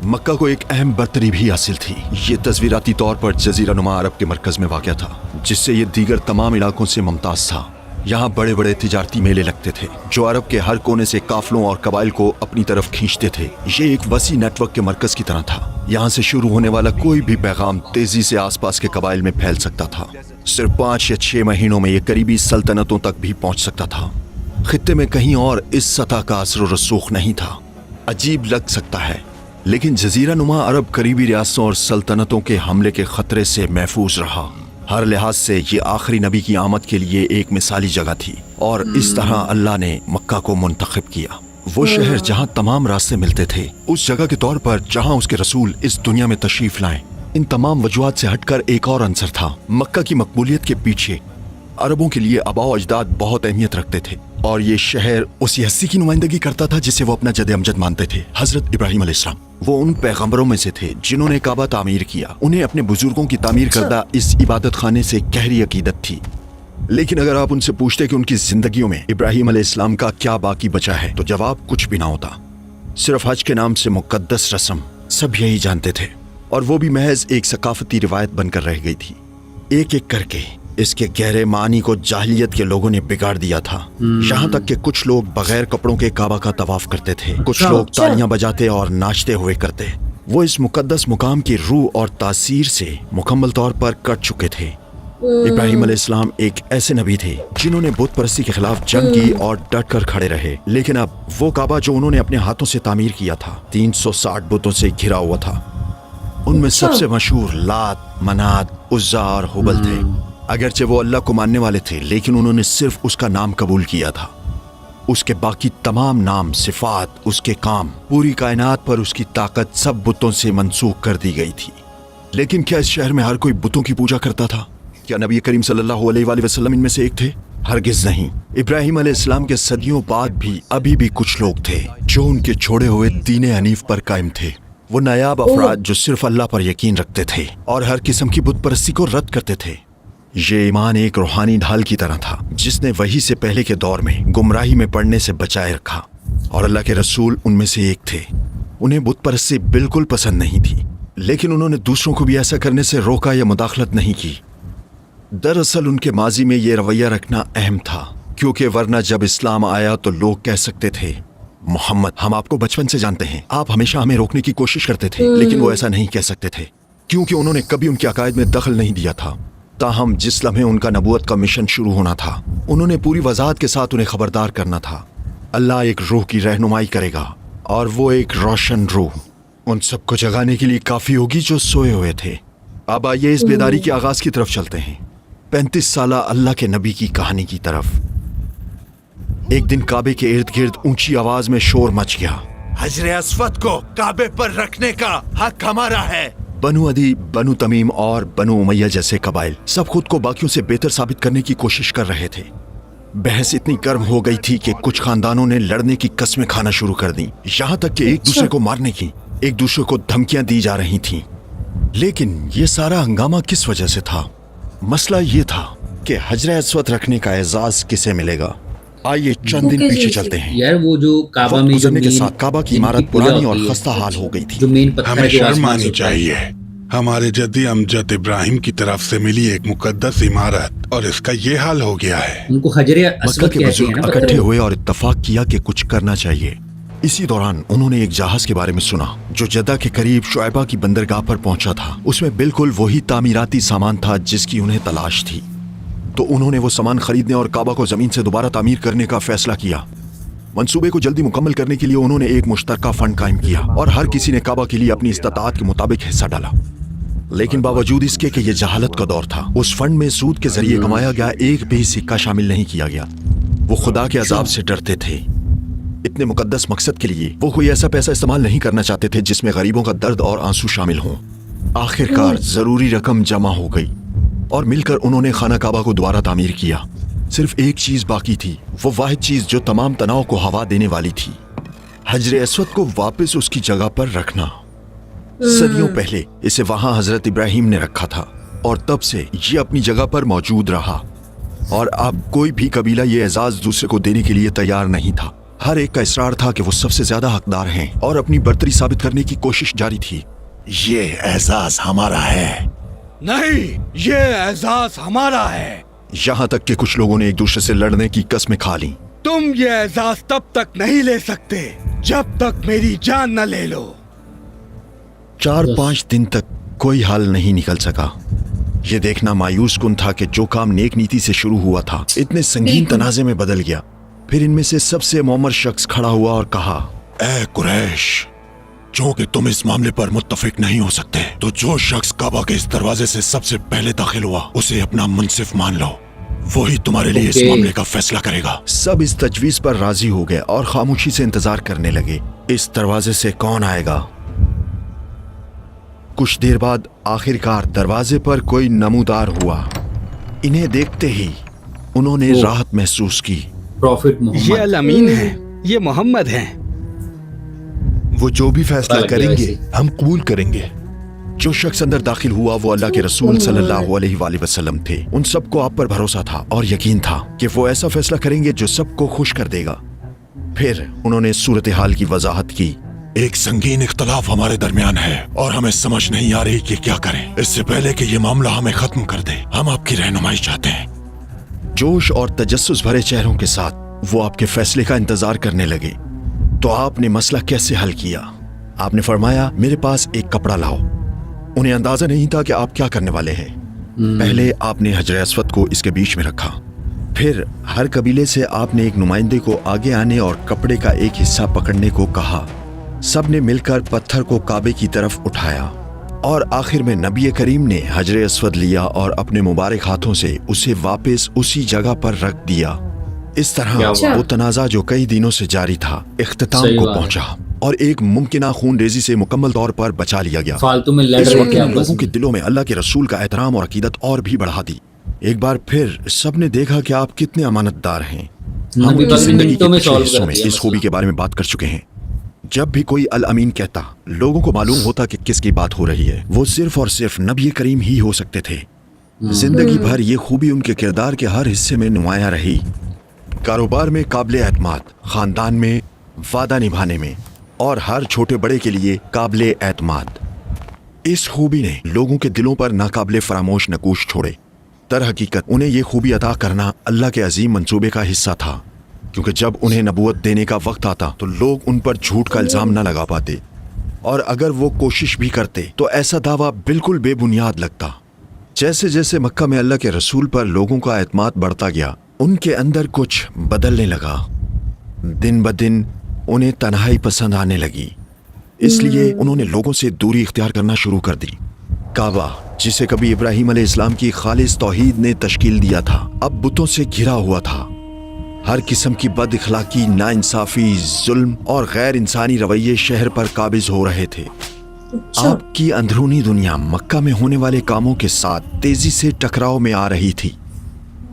मक्का को एक अहम बर्तरी भी हासिल थी। ये तस्वीराती तौर पर जजीरा नुमा अरब के मरकज में वाक़या था, जिससे ये दीगर तमाम इलाकों से मुमताज़ था। यहाँ बड़े बड़े तिजारती मेले लगते थे जो अरब के हर कोने से काफलों और कबाइल को अपनी तरफ खींचते थे। ये एक वसी नेटवर्क के मरकज की तरह था। यहाँ से शुरू होने वाला कोई भी पैगाम तेजी से आसपास के कबाइल में फैल सकता था। सिर्फ 5 या 6 महीनों में ये करीबी सल्तनतों तक भी पहुँच सकता था। खित्ते में कहीं और इस सतह का असर रसूख नहीं था। अजीब लग सकता है, लेकिन जजीरा नुमा अरब करीबी रियासतों और सल्तनतों के हमले के खतरे से महफूज रहा। हर लिहाज से ये आखिरी नबी की आमद के लिए एक मिसाली जगह थी, और इस तरह अल्लाह ने मक्का को मुंतखब किया। वो शहर जहाँ तमाम रास्ते मिलते थे, उस जगह के तौर पर जहाँ उसके रसूल इस दुनिया में तशरीफ लाएं। इन तमाम वजूहात से हटकर एक और अंसर था। मक्का की मकबूलियत के पीछे अरबों के लिए आबाओ अजदाद बहुत अहमियत रखते थे। और ये शहर उसी हस्ती की नुमाइंदगी करता था जिसे वो अपना जद अमजद मानते थे, हजरत इब्राहिम अलैहिस्सलाम। वो उन पैगंबरों में से थे जिन्होंने काबा तामीर किया। उन्हें अपने बुजुर्गों की तामीर करदा इस इबादत खाने से गहरी अकीदत थी। लेकिन अगर आप उनसे पूछते कि उनकी जिंदगियों में इब्राहिम अलैहिस्सलाम का क्या बाकी बचा है, तो जवाब कुछ भी ना होता। सिर्फ हज के नाम से मुकद्दस रस्म, सब यही जानते थे, और वो भी महज एक सकाफती रिवायत बनकर रह गई थी। एक एक करके इसके गहरे मानी को जाहिलियत के लोगों ने बिगाड़ दिया था। यहाँ तक कि कुछ लोग बगैर कपड़ों के काबा का तवाफ करते थे, कुछ लोग तालियां बजाते और नाचते हुए करते। वो इस मुकद्दस मुकाम की रूह और तासीर से मुकम्मल तौर पर कट चुके थे। इब्राहिम अलैहिस्सलाम एक ऐसे नबी थे जिन्होंने बुत परस्ती के खिलाफ जंग की और डट कर खड़े रहे। लेकिन अब वो काबा जो उन्होंने अपने हाथों से तामीर किया था, 360 बुतों से घिरा हुआ था। उनमें सबसे मशहूर लात, मनात, उज्जा और हुबल थे। अगरचे वो अल्लाह को मानने वाले थे, लेकिन उन्होंने सिर्फ उसका नाम कबूल किया था। उसके बाकी तमाम नाम, सिफात, उसके काम, पूरी कायनात पर उसकी ताकत सब बुतों से मंसूख कर दी गई थी। लेकिन क्या इस शहर में हर कोई बुतों की पूजा करता था? क्या नबी करीम सल्लल्लाहु अलैहि वसल्लम इनमें से एक थे? हरगिज नहीं। इब्राहिम अलैहिस्सलाम के सदियों बाद भी अभी भी कुछ लोग थे जो उनके छोड़े हुए दीन हनीफ पर कायम थे। वो नायाब अफराद जो सिर्फ अल्लाह पर यकीन रखते थे और हर किस्म की बुत परस्ती को रद्द करते थे। ये ईमान एक रूहानी ढाल की तरह था जिसने वही से पहले के दौर में गुमराही में पड़ने से बचाए रखा, और अल्लाह के रसूल उनमें से एक थे। उन्हें बुत परस्ती बिल्कुल पसंद नहीं थी, लेकिन उन्होंने दूसरों को भी ऐसा करने से रोका या मुदाखलत नहीं की। दरअसल उनके माजी में ये रवैया रखना अहम था, क्योंकि वरना जब इस्लाम आया तो लोग कह सकते थे, मोहम्मद, हम आपको बचपन से जानते हैं, आप हमेशा हमें रोकने की कोशिश करते थे। लेकिन वो ऐसा नहीं कह सकते थे, क्योंकि उन्होंने कभी उनके अकायद में दखल नहीं दिया था। ताहम जिस लम्हे उनका नबूवत का मिशन शुरू होना था, उन्होंने पूरी वजाहत के साथ उन्हें खबरदार करना था। अल्लाह एक रूह की रहनुमाई करेगा, और वो एक रोशन रूह उन सबको जगाने के लिए काफी होगी जो सोए हुए थे। अब आइए इस बेदारी के आगाज की तरफ चलते हैं, 35 साला अल्लाह के नबी की कहानी की तरफ। एक दिन काबे के इर्द गिर्द ऊंची आवाज में शोर मच गया, हजरे अस्वद को काबे पर रखने का हक हमारा है। बनु अदी, बनु तमीम और बनु उमैया जैसे कबाइल सब खुद को बाकियों से बेहतर साबित करने की कोशिश कर रहे थे। बहस इतनी गर्म हो गई थी कि कुछ खानदानों ने लड़ने की कस्में खाना शुरू कर दी, यहाँ तक कि एक दूसरे को मारने की, एक दूसरे को धमकियां दी जा रही थीं। लेकिन ये सारा हंगामा किस वजह से था? मसला ये था कि हजरे अस्वद रखने का एजाज किसे मिलेगा। आइए चंद दिन पीछे चलते हैं। यार वो जो काबा में जो के साथ काबा की इमारत पुरानी और खस्ता हाल हो गई थी। जो मेन पत्थर हमें जो शर्म आसमान आनी से उतरा चाहिए। हमारे जद्दी अमजद इब्राहिम की तरफ से मिली एक मुकद्दस इमारत, और इसका ये हाल हो गया है। उनको हजरे मक्का अस्वद के कहते हैं बुजुर्ग ना। इकट्ठे हुए और इत्तफाक किया कि कुछ करना चाहिए। इसी दौरान उन्होंने एक जहाज के बारे में सुना जो जद्दा के करीब शुएबा की बंदरगाह पर पहुंचा था। उसमें बिल्कुल वही तामीराती सामान था जिसकी उन्हें तलाश थी। तो उन्होंने वो सामान खरीदने और काबा को जमीन से दोबारा तामीर करने का फैसला किया। मंसूबे को जल्दी मुकम्मल करने के लिए उन्होंने एक मुश्तरका फंड कायम किया और हर किसी ने काबा के लिए अपनी इस्तातात के मुताबिक हिस्सा डाला। लेकिन बावजूद इसके कि ये जहालत का दौर था, उस फंड में सूद के जरिए कमाया गया एक भी सिक्का शामिल नहीं किया गया। वो खुदा के अजाब से डरते थे। इतने मुकद्दस मकसद के लिए वो कोई ऐसा पैसा इस्तेमाल नहीं करना चाहते थे जिसमें गरीबों का दर्द और आंसू शामिल हों। आखिरकार जरूरी रकम जमा हो गई और मिलकर उन्होंने खाना काबा को दोबारा तामीर किया। सिर्फ एक चीज बाकी थी, वो वाहिद चीज जो तमाम तनाव को हवा देने वाली थी, हजरे अस्वद को वापस उसकी जगह पर रखना। सदियों पहले इसे वहां हजरत इब्राहिम ने रखा था और तब से ये अपनी जगह पर मौजूद रहा। और अब कोई भी कबीला ये एजाज दूसरे को देने के लिए तैयार नहीं था। हर एक का इसरार था कि वो सबसे ज्यादा हकदार हैं और अपनी बर्तरी साबित करने की कोशिश जारी थी। ये एजाज हमारा है। नहीं, ये एजाज हमारा है। यहाँ तक कि कुछ लोगों ने एक दूसरे से लड़ने की कस्में खा ली। तुम ये एजाज तब तक नहीं ले सकते जब तक मेरी जान न ले लो। 4-5 दिन तक कोई हल नहीं निकल सका। ये देखना मायूस कुन था कि जो काम नेक नीति से शुरू हुआ था इतने संगीन तनाजे में बदल गया। फिर इनमें से सबसे मोमर शख्स खड़ा हुआ और कहा, ए कुरैश, चूंकि तुम इस मामले पर मुत्तफिक नहीं हो सकते, तो जो शख्स काबा के इस दरवाजे से सबसे पहले दाखिल हुआ उसे अपना मुंसिफ मान लो। वही तुम्हारे लिए इस मामले का फैसला करेगा। सब इस तजवीज पर राजी हो गए और खामोशी से इंतजार करने लगे, इस दरवाजे से कौन आएगा। कुछ देर बाद आखिरकार दरवाजे पर कोई नमूदार हुआ। इन्हें देखते ही उन्होंने राहत महसूस की। प्रॉफिट ये मोहम्मद अल अमीन हैं, ये मोहम्मद हैं। वो जो भी फैसला लग गया करेंगे वैसे। हम कबूल करेंगे। जो शख्स अंदर दाखिल हुआ वो अल्लाह के रसूल सल्लल्लाहु अलैहि वसल्लम थे। उन सबको आप पर भरोसा था और यकीन था कि वो ऐसा फैसला करेंगे जो सबको खुश कर देगा। फिर उन्होंने सूरत हाल की वजाहत की। एक संगीन इख्तलाफ हमारे दरमियान है और हमें समझ नहीं आ रही कि क्या करें। इससे पहले कि ये मामला हमें खत्म कर दे, हम आपकी रहनुमाई चाहते हैं। जोश और तजस्सुस भरे चेहरों के साथ वो आपके फैसले का इंतजार करने लगे। तो आपने मसला कैसे हल किया? आपने फरमाया, मेरे पास एक कपड़ा लाओ। उन्हें अंदाजा नहीं था कि आप क्या करने वाले हैं। पहले आपने हजर अस्वद को इसके बीच में रखा। फिर हर कबीले से आपने एक नुमाइंदे को आगे आने और कपड़े का एक हिस्सा पकड़ने को कहा। सब ने मिलकर पत्थर को काबे की तरफ उठाया और आखिर में नबी करीम ने हजर अस्वद लिया और अपने मुबारक हाथों से उसे वापस उसी जगह पर रख दिया। इस तरह अच्छा। वो तनाजा जो कई दिनों से जारी था इख्तिताम सही को बात है। पहुंचा और एक मुमकिना खून रेजी से मुकम्मल तौर पर बचा लिया गया। फालतू में लड़ इस रहे वक्त थे इन आपस लोगों में। के दिलों में अल्लाह के रसूल का एहतराम और अकीदत और भी बढ़ा दी। एक बार फिर सबने देखा कि आप कितने अमानतदार हैं। हम नबी उनकी बकरी जिंदगी मिनटों के में पिछले सॉल्व हिस्सों कर में दिया इस खूबी के बारे में बात कर चुके हैं। जब भी कोई अल अमीन कहता, लोगों को मालूम होता कि किसकी बात हो रही है। वो सिर्फ और सिर्फ नबी करीम ही हो सकते थे। जिंदगी भर ये खूबी उनके किरदार के हर हिस्से में नुमायां रही। कारोबार में काबिल एतमाद, खानदान में वादा निभाने में और हर छोटे बड़े के लिए काबिल एतमाद। इस खूबी ने लोगों के दिलों पर नाकाबिले फरामोश नकूश छोड़े। दर हकीकत उन्हें ये खूबी अता करना अल्लाह के अजीम मंसूबे का हिस्सा था, क्योंकि जब उन्हें नबूवत देने का वक्त आता तो लोग उन पर झूठ का इल्जाम न लगा पाते, और अगर वो कोशिश भी करते तो ऐसा दावा बिल्कुल बेबुनियाद लगता। जैसे जैसे मक्का में अल्लाह के रसूल पर लोगों का एतमाद बढ़ता गया, उनके अंदर कुछ बदलने लगा। दिन ब दिन उन्हें तन्हाई पसंद आने लगी, इसलिए उन्होंने लोगों से दूरी इख्तियार करना शुरू कर दी। काबा, जिसे कभी इब्राहिम अलैहिस्सलाम की खालिस तौहीद ने तश्कील दिया था, अब बुतों से घिरा हुआ था। हर किस्म की बद इखलाकी, नाइंसाफी, जुल्म और गैर इंसानी रवैये शहर पर काबिज हो रहे थे। आपकी अंदरूनी दुनिया मक्का में होने वाले कामों के साथ तेजी से टकराव में आ रही थी।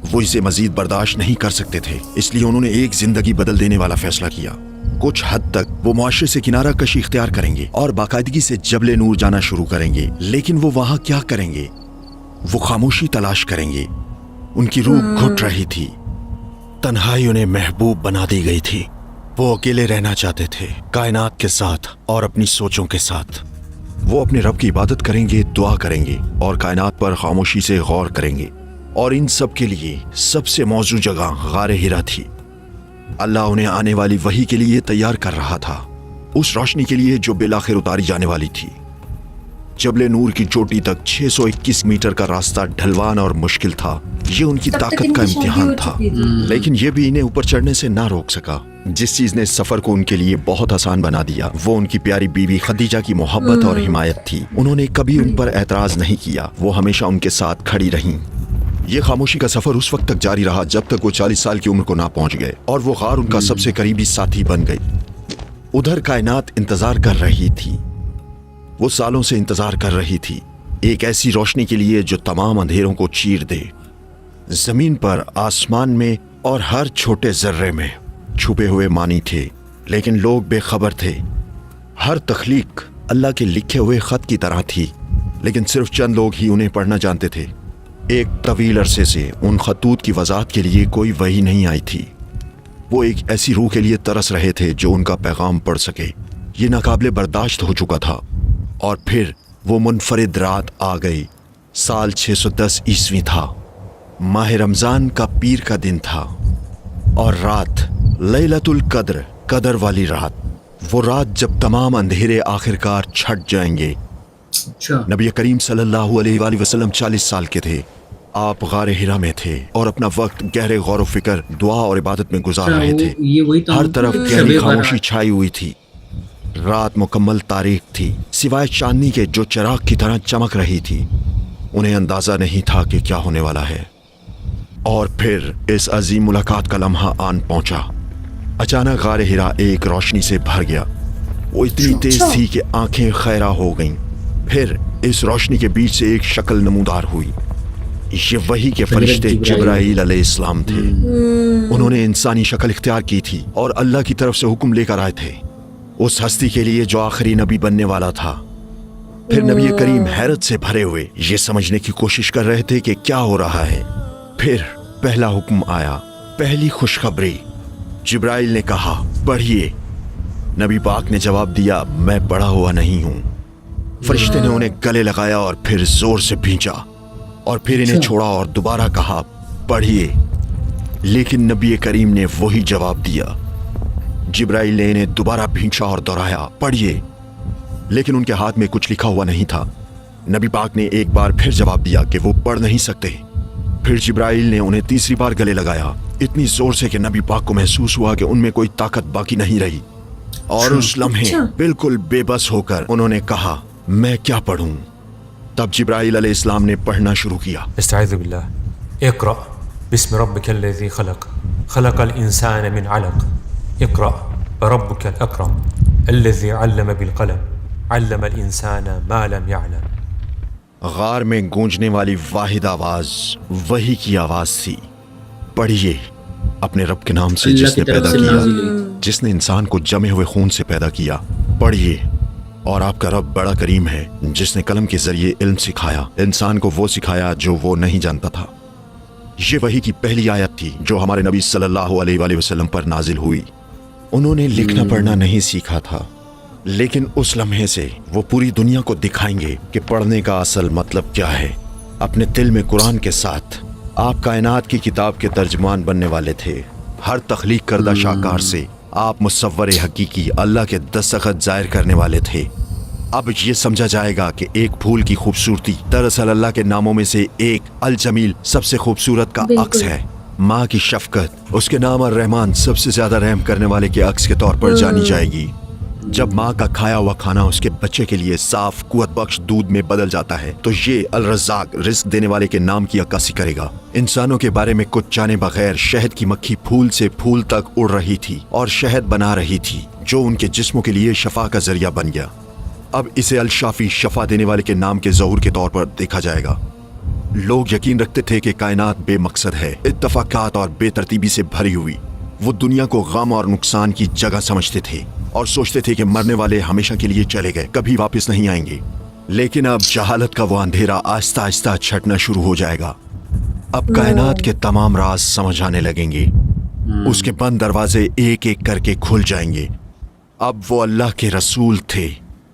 वो इसे मजीद बर्दाश्त नहीं कर सकते थे, इसलिए उन्होंने एक जिंदगी बदल देने वाला फैसला किया। कुछ हद तक वो मुआशरे से किनारा कशी इख्तियार करेंगे और बाकायदगी से जबले नूर जाना शुरू करेंगे। लेकिन वो वहां क्या करेंगे? वो खामोशी तलाश करेंगे। उनकी रूह घुट रही थी। तन्हाई उन्हें महबूब बना दी गई थी। वो अकेले रहना चाहते थे, कायनात के साथ और अपनी सोचों के साथ। वो अपने रब की इबादत करेंगे, दुआ करेंगे और कायनात पर खामोशी से गौर करेंगे। और इन सब के लिए सबसे मौजू जगह गारे हिरा थी। अल्लाह उन्हें आने वाली वही के लिए तैयार कर रहा था, उस रोशनी के लिए जो बिलाखिर उतारी जाने वाली थी। जबले नूर की चोटी तक 621 मीटर का रास्ता ढलवान और मुश्किल था। ये उनकी ताकत का इम्तिहान था, लेकिन ये भी इन्हें ऊपर चढ़ने से ना रोक सका। जिस चीज ने सफर को उनके लिए बहुत आसान बना दिया, वो उनकी प्यारी बीवी खदीजा की मोहब्बत और हिमायत थी। उन्होंने कभी उन पर एतराज नहीं किया, वो हमेशा उनके साथ खड़ी रहीं। ये खामोशी का सफर उस वक्त तक जारी रहा जब तक वो 40 साल की उम्र को ना पहुंच गए और वो गार उनका सबसे करीबी साथी बन गई। उधर कायनात इंतजार कर रही थी। वो सालों से इंतजार कर रही थी एक ऐसी रोशनी के लिए जो तमाम अंधेरों को चीर दे। जमीन पर, आसमान में और हर छोटे जर्रे में छुपे हुए मानी थे, लेकिन लोग बेखबर थे। हर तख्लीक अल्लाह के लिखे हुए खत की तरह थी, लेकिन सिर्फ चंद लोग ही उन्हें पढ़ना जानते थे। एक तवील अरसे से उन खतूत की वजाहत के लिए कोई वही नहीं आई थी। वो एक ऐसी रूह के लिए तरस रहे थे जो उनका पैगाम पढ़ सके। ये नाकाबिले बर्दाश्त हो चुका था। और फिर वो मुनफरिद रात आ गई। साल 610 ईस्वी था। माह रमजान का पीर का दिन था और रात लैलतुल कद्र, कदर वाली रात। वो रात जब तमाम अंधेरे आखिरकार छट जाएंगे। नबी करीम सल्लल्लाहु अलैहि वसल्लम 40 साल के थे। आप गारे हिरा में थे और अपना वक्त गहरे गौर फिक्र, दुआ और इबादत में गुजार रहे थे। हर तरफ गहरी खामोशी छाई हुई थी। रात मुकम्मल तारीख थी, सिवाय चांदनी के जो चिराग की तरह चमक रही थी। उन्हें अंदाजा नहीं था कि क्या होने वाला है। और फिर इस अजीम मुलाकात का लम्हा आन पहुंचा। अचानक गारे हिरा एक रोशनी से भर गया। वो इतनी तेज थी कि आंखें खैरा हो गईं। फिर इस रोशनी के बीच से एक शक्ल नमूदार हुई। یہ वही के फरिश्ते जिब्राइल अलैहिस्सलाम थे। उन्होंने इंसानी शक्ल इख्तियार की थी और अल्लाह की तरफ से हुक्म लेकर आए थे उस हस्ती के लिए जो आखिरी नबी बनने वाला था। फिर नबी करीम हैरत से भरे हुए ये समझने की कोशिश कर रहे थे कि क्या हो रहा है। फिर पहला हुक्म आया, पहली खुशखबरी। जिब्राइल ने कहा पढ़िए। नबी पाक ने जवाब दिया, मैं पढ़ा हुआ नहीं हूँ। फरिश्ते ने उन्हें गले लगाया और फिर जोर से भींचा और फिर इन्हें छोड़ा और दोबारा कहा पढ़िए, लेकिन नबी करीम ने वही जवाब दिया। जिब्राइल ने इन्हें दोबारा भींचा और दोहराया पढ़िए, लेकिन उनके हाथ में कुछ लिखा हुआ नहीं था। नबी पाक ने एक बार फिर जवाब दिया कि वो पढ़ नहीं सकते। फिर जिब्राइल ने उन्हें तीसरी बार गले लगाया, इतनी जोर से कि नबी पाक को महसूस हुआ कि उनमें कोई ताकत बाकी नहीं रही और उस लम्हे बिल्कुल बेबस होकर उन्होंने कहा मैं क्या पढ़ूं। तब जिब्राइल अलैहिस्सलाम ने पढ़ना शुरू किया। इस्ताइज़ु बिल्लाह, इक़रा बिस्मि रब्बिकल्लज़ी खलक़, खलक़ल इंसान मिन अलक़, इक़रा रब्बुकल अकरम, अल्लज़ी अल्लम बिल क़लम, अल्लमल इंसान मा लम यअलम। गार में गूंजने वाली वाहिद आवाज वही की आवाज थी, पढ़िए अपने रब के नाम से जिसने पैदा किया, जिसने इंसान को जमे हुए खून से पैदा किया। पढ़िए, और आपका रब बड़ा करीम है जिसने कलम के जरिए इल्म सिखाया, इंसान को वो सिखाया जो वो नहीं जानता था। ये वही की पहली आयत थी जो हमारे नबी सल्लल्लाहु अलैहि वसल्लम पर नाजिल हुई। उन्होंने लिखना पढ़ना नहीं सीखा था, लेकिन उस लम्हे से वो पूरी दुनिया को दिखाएंगे कि पढ़ने का असल मतलब क्या है। अपने दिल में कुरान के साथ आप कायनात की किताब के तर्जमान बनने वाले थे। हर तख्लीक करदा शाकार से आप मुसव्वरे हकीकी अल्लाह के दस्तखत जाहिर करने वाले थे। अब ये समझा जाएगा कि एक फूल की खूबसूरती दरअसल अल्लाह के नामों में से एक अल जमील सबसे खूबसूरत का अक्स है। माँ की शफकत उसके नाम अर रहमान सबसे ज्यादा रहम करने वाले के अक्स के तौर पर जानी जाएगी। जब माँ का खाया हुआ खाना उसके बच्चे के लिए साफ कुव्वत बख्श दूध में बदल जाता है तो ये अल रज़्ज़ाक रिस्क देने वाले के नाम की अक्कासी करेगा। इंसानों के बारे में कुछ जाने बगैर शहद की मक्खी फूल से फूल तक उड़ रही थी और शहद बना रही थी जो उनके जिस्मों के लिए शफा का जरिया बन गया। अब इसे अल शाफी शफा देने वाले के नाम के ज़हूर के तौर पर देखा जाएगा। लोग यकीन रखते थे कि कायनात बेमकसद है, इत्तफाकात और बेतरतीबी से भरी हुई। वो दुनिया को गम और नुकसान की जगह समझते थे और सोचते थे कि मरने वाले हमेशा के लिए चले गए, कभी वापस नहीं आएंगे। लेकिन अब जहालत का वो अंधेरा आहिस्ता आहिस्ता छटना शुरू हो जाएगा। अब कायनात के तमाम राज समझ आने लगेंगे, उसके बंद दरवाजे एक एक करके खुल जाएंगे। अब वो अल्लाह के रसूल थे,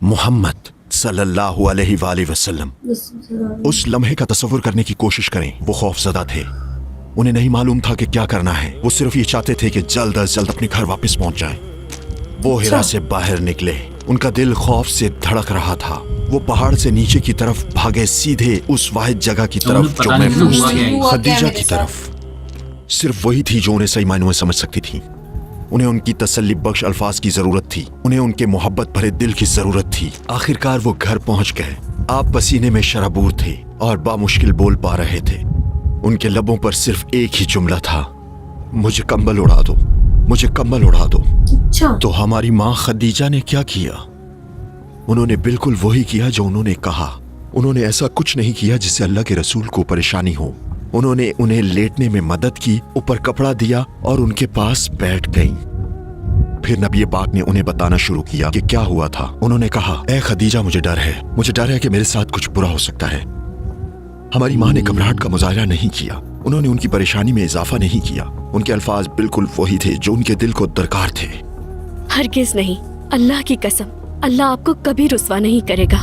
मोहम्मद सल्लल्लाहु अलैहि वसल्लम। उस लम्हे का तस्वुर करने की कोशिश करें। वो खौफजदा थे, उन्हें नहीं मालूम था कि क्या करना है। वो सिर्फ ये चाहते थे कि जल्द अज जल्द अपने घर वापस पहुंच जाएं। वो हिरा से बाहर निकले, उनका दिल खौफ से धड़क रहा था। वो पहाड़ से नीचे की तरफ भागे, सीधे उस वाहिद जगह की तरफ जो महफूज थी, खदीजा की तरफ। सिर्फ वही थी जो उन्हें सही मायनों में समझ सकती थी। उन्हें उनकी तसल्ली बख्श अल्फाज की जरूरत थी, उन्हें उनके मोहब्बत भरे दिल की जरूरत थी। आखिरकार वो घर पहुंच गए। आप पसीने में शराबूर थे और बामुश्किल बोल पा रहे थे। उनके लबों पर सिर्फ एक ही जुमला था, मुझे कंबल उड़ा दो, मुझे कंबल उड़ा दो। तो हमारी माँ खदीजा ने क्या किया? उन्होंने बिल्कुल वही किया जो उन्होंने कहा। उन्होंने ऐसा कुछ नहीं किया जिससे अल्लाह के रसूल को परेशानी हो। उन्होंने उन्हें लेटने में मदद की, ऊपर कपड़ा दिया और उनके पास बैठ गईं। फिर नबी पाक ने उन्हें बताना शुरू किया कि क्या हुआ था। उन्होंने कहा, ए खदीजा, मुझे डर है कि मेरे साथ कुछ बुरा हो सकता है। हमारी माँ ने घबराहट का मुजाहरा नहीं किया, उन्होंने उनकी परेशानी में इजाफा नहीं किया। उनके अल्फाज बिल्कुल वही थे जो उनके दिल को दरकार थे। हरगिज नहीं, अल्लाह की कसम, अल्लाह आपको कभी रुस्वा नहीं करेगा।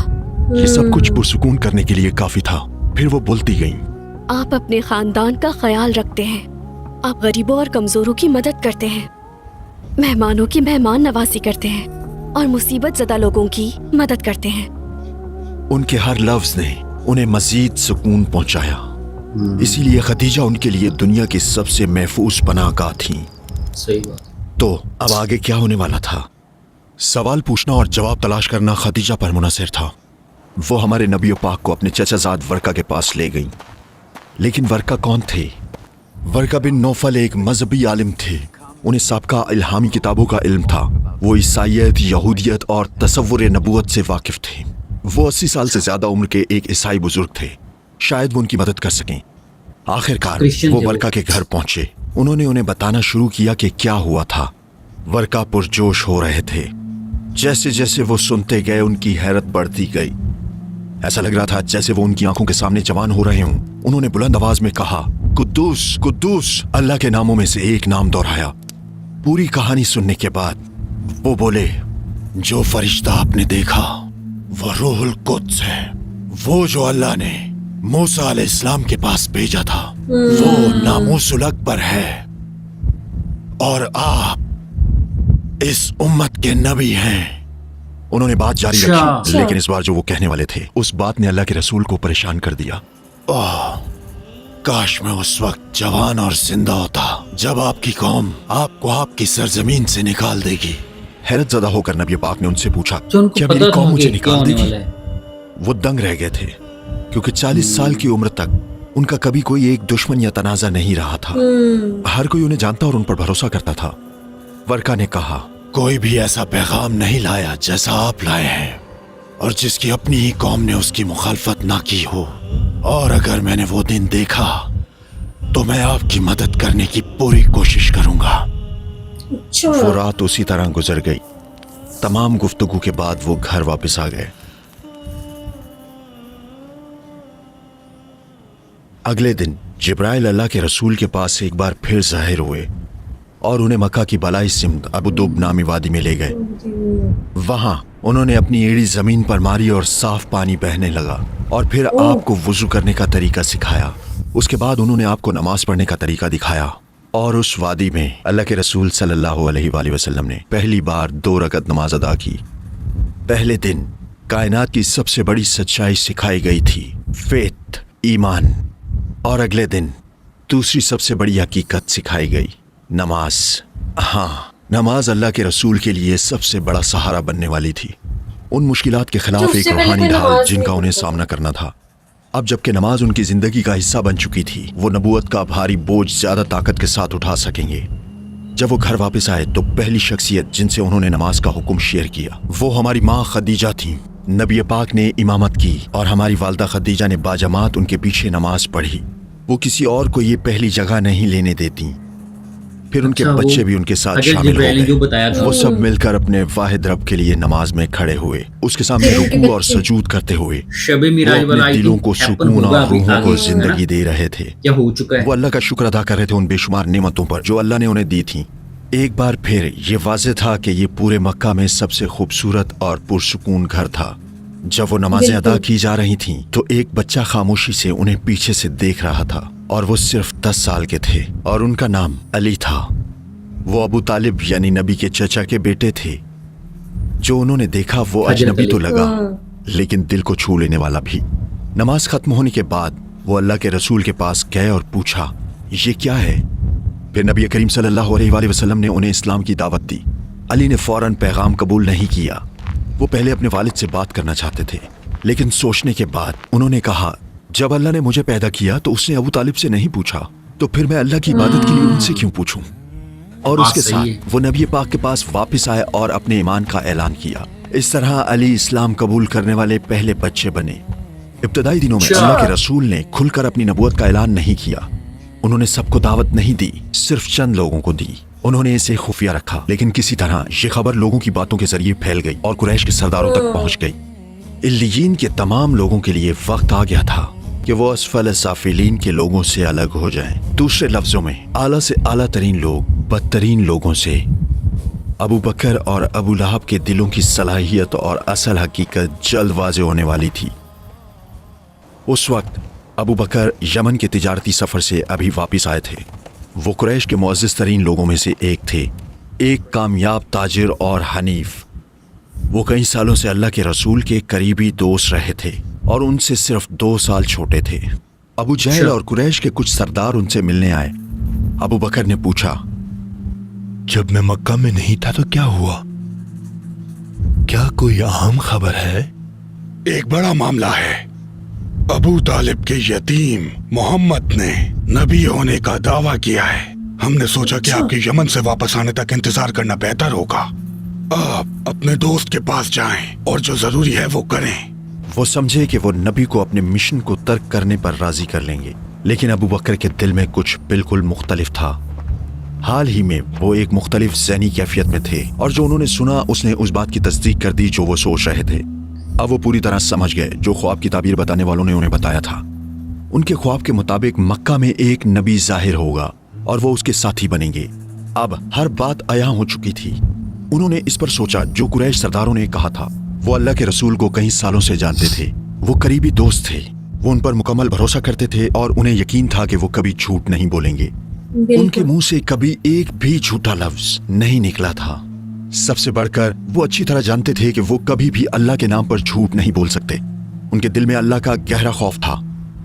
ये सब कुछ पुरसुकून करने के लिए काफी था। फिर वो बोलती गईं, आप अपने खानदान का ख्याल रखते हैं, आप गरीबों और कमजोरों की मदद करते हैं, मेहमानों की मेहमान नवाजी करते हैं और मुसीबत ज़दा लोगों की मदद करते हैं। उनके हर लफ्ज ने उन्हें मजीद सुकून पहुंचाया। इसीलिए खदीजा उनके लिए दुनिया की सबसे महफूज पनाहगाह थी। सही बात। तो अब आगे क्या होने वाला था? सवाल पूछना और जवाब तलाश करना खदीजा पर मुनहसर था। वो हमारे नबी पाक को अपने चचाजाद वर्का के पास ले गईं। लेकिन वर्का कौन थे? वर्का बिन नौफल एक मजहबी आलिम थे। उन्हें साबका इल्हामी किताबों का इल्म था। वो ईसाईयत, यहूदियत और तसव्वुर नबूवत से वाकिफ थे। वो 80 साल से ज्यादा उम्र के एक ईसाई बुजुर्ग थे। शायद वो उनकी मदद कर सकें। आखिरकार क्रिश्चियन वो थे वो। वर्का के घर पहुंचे। उन्होंने उन्हें बताना शुरू किया कि क्या हुआ था। वर्का पुरजोश हो रहे थे। जैसे जैसे वो सुनते गए उनकी हैरत बढ़ती गई। ऐसा लग रहा था जैसे वो उनकी आंखों के सामने जवान हो रहे हों। उन्होंने बुलंद आवाज में कहा, कुद्दूस कुद्दूस। अल्लाह के नामों में से एक नाम दोहराया। पूरी कहानी सुनने के बाद वो बोले, जो फरिश्ता आपने देखा वो रूहुल कुद्स है, वो जो अल्लाह ने मूसा अलैहिस्सलाम के पास भेजा था, वो नामूसुल अकबर है और आप इस उम्मत के नबी हैं। उन्होंने बात जारी रखी, लेकिन इस बार जो वो कहने वाले थे उस बात ने अल्लाह के रसूल को परेशान कर दिया। ओह, काश मैं उस वक्त जवान और जिंदा होता जब आपकी कौम आपको आपकी सरजमीन से निकाल देगी। हैरत ज़दा होकर नबी पाक ने उनसे पूछा, क्या मेरी कौम मुझे निकाल देगी? वो दंग रह गए थे, क्योंकि 40 साल की उम्र तक उनका कभी कोई एक दुश्मन या तनाजा नहीं रहा था। हर कोई उन्हें जानता और उन पर भरोसा करता था। वर्का ने कहा, कोई भी ऐसा पैगाम नहीं लाया जैसा आप लाए हैं, और जिसकी अपनी ही कौम ने उसकी मुखालफत ना की हो। और अगर मैंने वो दिन देखा तो मैं आपकी मदद करने की पूरी कोशिश करूंगा। वो रात उसी तरह गुजर गई। तमाम गुफ्तगू के बाद वो घर वापस आ गए। अगले दिन जिब्राइल अल्लाह के रसूल के पास एक बार फिर ज़ाहिर हुए और उन्हें मक्का की बलाई सिमत अबू दुब नामी वादी में ले गए। वहां उन्होंने अपनी एड़ी जमीन पर मारी और साफ पानी बहने लगा, और फिर आपको वुजू करने का तरीका सिखाया। उसके बाद उन्होंने आपको नमाज पढ़ने का तरीका दिखाया। और उस वादी में अल्लाह के रसूल सल्लल्लाहु अलैहि वसल्लम ने पहली बार 2 रकअत नमाज अदा की। पहले दिन कायनात की सबसे बड़ी सच्चाई सिखाई गई थी, फेथ, ईमान। और अगले दिन दूसरी सबसे बड़ी हकीकत सिखाई गई, नमाज। हाँ, नमाज अल्लाह के रसूल के लिए सबसे बड़ा सहारा बनने वाली थी, उन मुश्किलात के खिलाफ एक रूहानी ढाल जिनका उन्हें सामना करना था। अब जबकि नमाज उनकी जिंदगी का हिस्सा बन चुकी थी, वो नबूवत का भारी बोझ ज्यादा ताकत के साथ उठा सकेंगे। जब वो घर वापस आए तो पहली शख्सियत जिनसे उन्होंने नमाज का हुक्म शेयर किया वो हमारी माँ खदीजा थी। नबी पाक ने इमामत की और हमारी वालदा खदीजा ने बाजमात उनके पीछे नमाज पढ़ी। वो किसी और को ये पहली जगह नहीं लेने देती। फिर उनके बच्चे भी उनके साथ शामिल हो गए। वो सब मिलकर अपने वाहिद रब के लिए नमाज में खड़े हुए, उसके सामने रुकू और सजूद करते हुए वो अपने दिलों को सुकून और रूहों को जिंदगी दे रहे थे। वो अल्लाह का शुक्र अदा कर रहे थे उन बेशुमार नेमतों पर जो अल्लाह ने उन्हें दी थी। एक बार फिर ये वाज़ेह था कि ये पूरे मक्का में सबसे खूबसूरत और पुरसुकून घर था। जब वो नमाजें अदा की जा रही थीं, तो एक बच्चा खामोशी से उन्हें पीछे से देख रहा था, और वो सिर्फ 10 साल के थे और उनका नाम अली था। वो अबू तालिब यानी नबी के चचा के बेटे थे। जो उन्होंने देखा वो अजनबी तो लगा, लेकिन दिल को छू लेने वाला भी। नमाज खत्म होने के बाद वो अल्लाह के रसूल के पास गए और पूछा, ये क्या है? फिर नबी करीम सल्लल्लाहु अलैहि वसल्लम ने उन्हें इस्लाम की दावत दी। अली ने फौरन पैगाम कबूल नहीं किया। वो पहले अपने वालिद से बात करना चाहते थे, लेकिन सोचने के बाद उन्होंने कहा, जब अल्लाह ने मुझे पैदा किया तो उसने अबू तालिब से नहीं पूछा, तो फिर मैं अल्लाह की इबादत के लिए उनसे क्यों पूछूं? और उसके साथ वो नबी पाक के पास वापस आए और अपने ईमान का ऐलान किया। इस तरह अली इस्लाम कबूल करने वाले पहले बच्चे बने। इब्तदाई दिनों में अल्लाह के रसूल ने खुलकर अपनी नबूवत का ऐलान नहीं किया। उन्होंने सबको दावत नहीं दी, सिर्फ चंद लोगों को दी। उन्होंने इसे खुफिया रखा, लेकिन किसी तरह ये खबर लोगों की बातों के जरिए फैल गई और कुरैश के सरदारों तक पहुंच गई। इल्लियीन के तमाम लोगों के लिए वक्त आ गया था कि वो असफल साफिलीन के लोगों से अलग हो जाएं। दूसरे लफ्जों में आला से आला तरीन लोग बदतरीन लोगों से। अबू बकर और अबू लहब के दिलों की सलाहियत और असल हकीकत जल्द वाज़ेह होने वाली थी। उस वक्त अबू बकर यमन के तिजारती सफर से अभी वापस आए थे। वो कुरैश के मुअज़्ज़िज़ तरीन लोगों में से एक थे, एक कामयाब ताजिर और हनीफ। वो कई सालों से अल्लाह के रसूल के करीबी दोस्त रहे थे और उनसे सिर्फ 2 साल छोटे थे। अबू जहल और कुरैश के कुछ सरदार उनसे मिलने आए। अबू बकर ने पूछा, जब मैं मक्का में नहीं था तो क्या हुआ? क्या कोई अहम खबर है? एक बड़ा मामला है। अबू तालिब के यतीम मोहम्मद ने नबी होने का दावा किया है। हमने सोचा कि आपके यमन से वापस आने तक इंतजार करना बेहतर होगा। आप अपने दोस्त के पास जाएं और जो जरूरी है वो करें। वो समझे कि वो नबी को अपने मिशन को तर्क करने पर राजी कर लेंगे। लेकिन अबू बकर के दिल में कुछ बिल्कुल मुख्तलिफ था। हाल ही में वो एक मुख्तलिफ ज़हनी कैफियत में थे और जो उन्होंने सुना उसने उस बात की तस्दीक कर दी जो वो सोच रहे थे। अब वो पूरी तरह समझ गए जो ख्वाब की ताबीर बताने वालों ने उन्हें बताया था। उनके ख्वाब के मुताबिक मक्का में एक नबी ज़ाहिर होगा और वो उसके साथी बनेंगे। अब हर बात अया हो चुकी थी। उन्होंने इस पर सोचा जो कुरैश सरदारों ने कहा था। वो अल्लाह के रसूल को कई सालों से जानते थे, वो करीबी दोस्त थे, वो उन पर मुकम्मल भरोसा करते थे और उन्हें यकीन था कि वो कभी झूठ नहीं बोलेंगे। उनके मुंह से कभी एक भी झूठा लफ्ज नहीं निकला था। सबसे बढ़कर वो अच्छी तरह जानते थे कि वो कभी भी अल्लाह के नाम पर झूठ नहीं बोल सकते। उनके दिल में अल्लाह का गहरा खौफ था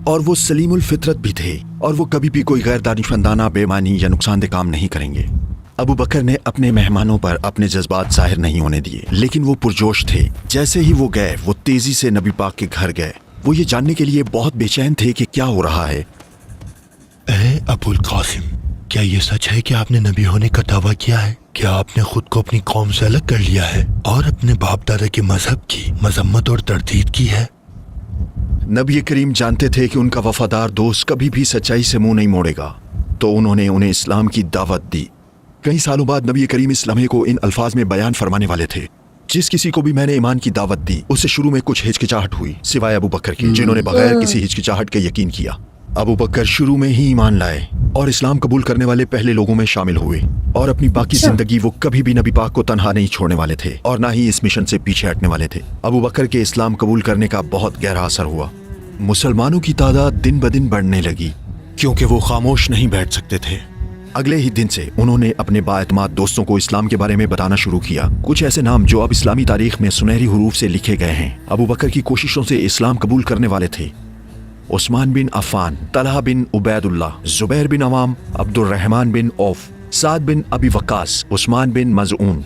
और वो सलीमुल फितरत भी थे और वो कभी भी कोई गैर दानिशमंदाना, बेईमानी या नुकसानदेह काम नहीं करेंगे। अबू बकर ने अपने मेहमानों पर अपने जज्बात जाहिर नहीं होने दिए, लेकिन वो पुरजोश थे। जैसे ही वो गए वो तेजी से नबी पाक के घर गए। वो ये जानने के लिए बहुत बेचैन थे कि क्या हो रहा है। ए अबुल कासिम, क्या ये सच है कि आपने नबी होने का दावा किया है? क्या आपने खुद को अपनी कौम से अलग कर लिया है और अपने बाप दादा के मजहब की मजम्मत और तरदीद की है? नबी करीम जानते थे कि उनका वफादार दोस्त कभी भी सच्चाई से मुंह नहीं मोड़ेगा, तो उन्होंने उन्हें इस्लाम की दावत दी। कई सालों बाद नबी करीम इस लम्हे को इन अल्फाज में बयान फरमाने वाले थे। जिस किसी को भी मैंने ईमान की दावत दी उससे शुरू में कुछ हिचकिचाहट हुई, सिवाय अबू बकर की, जिन्होंने बगैर किसी हिचकिचाहट के यकीन किया। अबू बकर शुरू में ही ईमान लाए और इस्लाम कबूल करने वाले पहले लोगों में शामिल हुए और अपनी बाकी जिंदगी वो कभी भी नबी पाक को तन्हा नहीं छोड़ने वाले थे और ना ही इस मिशन से पीछे हटने वाले थे। अबू बकर के इस्लाम कबूल करने का बहुत गहरा असर हुआ। मुसलमानों की तादाद दिन ब दिन बढ़ने लगी क्योंकि वो खामोश नहीं बैठ सकते थे। अगले ही दिन से उन्होंने अपने बाएतमाद दोस्तों को इस्लाम के बारे में बताना शुरू किया। कुछ ऐसे नाम जो अब इस्लामी तारीख में सुनहरी हुरूफ से लिखे गए हैं अबू बकर की कोशिशों से इस्लाम कबूल करने वाले थे। उस्मान बिन अफ़ान, तलहा बिन उबैदुल्लाह, जुबैर बिन अवाम, अब्दुर्रहमान बिन औफ, साद बिन अबी वक्कास, उस्मान बिन मज़ऊन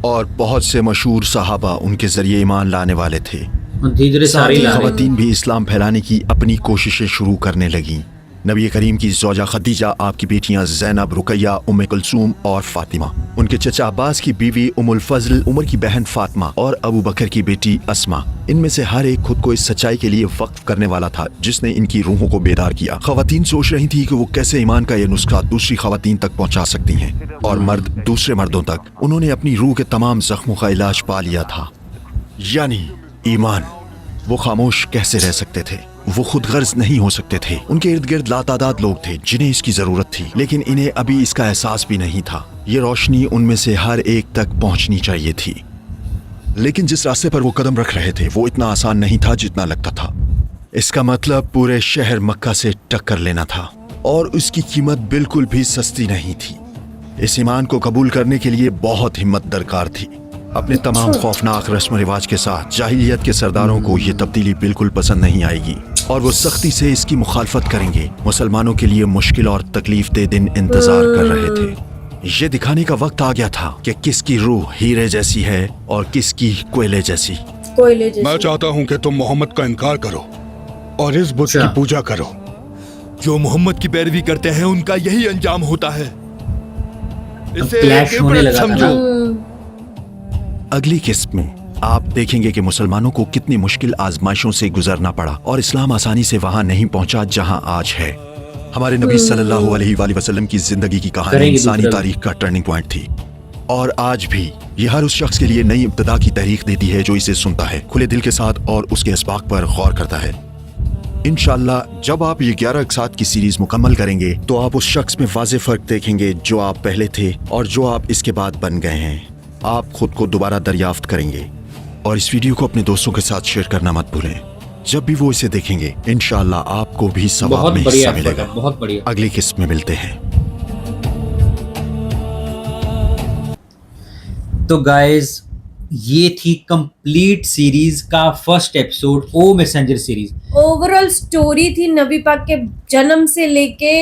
और बहुत से मशहूर सहाबा उनके जरिए ईमान लाने वाले थे। ख़वातीन भी इस्लाम फैलाने की अपनी कोशिशें शुरू करने लगीं। नबी करीम की ज़ौजा खदीजा, आपकी बेटियां ज़ैनब, रुकैया, उम्मे कुलसूम और फातिमा, उनके चचा अब्बास की बीवी उम्मुल फज़ल, उमर की बहन फातिमा और अबू बकर की बेटी अस्मा, इनमें से हर एक खुद को इस सच्चाई के लिए वक्फ करने वाला था जिसने इनकी रूहों को बेदार किया। ख़वातीन सोच रही थी कि वो कैसे ईमान का ये नुस्खा दूसरी ख़वातीन तक पहुँचा सकती हैं और मर्द दूसरे मर्दों तक। उन्होंने अपनी रूह के तमाम जख्मों का इलाज पा लिया था, यानी ईमान। वो खामोश कैसे रह सकते थे? वो खुद गर्ज नहीं हो सकते थे। उनके इर्द गिर्द लातादाद लोग थे जिन्हें इसकी जरूरत थी, लेकिन इन्हें अभी इसका एहसास भी नहीं था। ये रोशनी उनमें से हर एक तक पहुंचनी चाहिए थी, लेकिन जिस रास्ते पर वो कदम रख रहे थे वो इतना आसान नहीं था जितना लगता था। इसका मतलब पूरे शहर मक्का से टक्कर लेना था और उसकी कीमत बिल्कुल भी सस्ती नहीं थी। इस ईमान को कबूल करने के लिए बहुत हिम्मत दरकार थी। अपने तमाम खौफनाक रस्म रिवाज के साथ जाहिलियत के सरदारों को ये तब्दीली बिल्कुल पसंद नहीं आएगी और वो सख्ती से इसकी मुखालफत करेंगे। मुसलमानों के लिए मुश्किल और तकलीफ दे दिन इंतजार कर रहे थे। ये दिखाने का वक्त आ गया था कि किसकी रूह हीरे जैसी है और किसकी कोयले जैसी। मैं चाहता हूँ कि तुम मोहम्मद का इनकार करो और इस बुत की पूजा करो। जो मोहम्मद की पैरवी करते हैं उनका यही अंजाम होता है। इसे क्लैश होने लगा था समझो। अगली किस्त में आप देखेंगे कि मुसलमानों को कितनी मुश्किल आजमाइशों से गुजरना पड़ा और इस्लाम आसानी से वहां नहीं पहुंचा जहां आज है। हमारे नबी सल्लल्लाहु अलैहि वसल्लम की जिंदगी की कहानी इंसानी तारीख का टर्निंग पॉइंट थी और आज भी ये हर उस शख्स के लिए नई इब्तिदा की तहरीक देती है जो इसे सुनता है, खुले दिल के साथ और उसके अस्बाक पर गौर करता है। इंशाअल्लाह जब आप ये 11 अक़सात की सीरीज मुकम्मल करेंगे तो आप उस शख्स में वाज़ेह फ़र्क देखेंगे जो आप पहले थे और जो आप इसके बाद बन गए हैं। आप खुद को दोबारा दरियाफ्त करेंगे और इस वीडियो को अपने दोस्तों के साथ शेयर करना मत भूलें। जब भी वो इसे देखेंगे इंशाअल्लाह आपको भी सवाब में हिस्सा मिलेगा। बहुत बढ़िया। अगली किस्त में मिलते हैं। तो गाइस ये थी कंप्लीट सीरीज का फर्स्ट एपिसोड, ओ मैसेंजर सीरीज। ओवरऑल स्टोरी थी नबी पाक के जन्म से लेके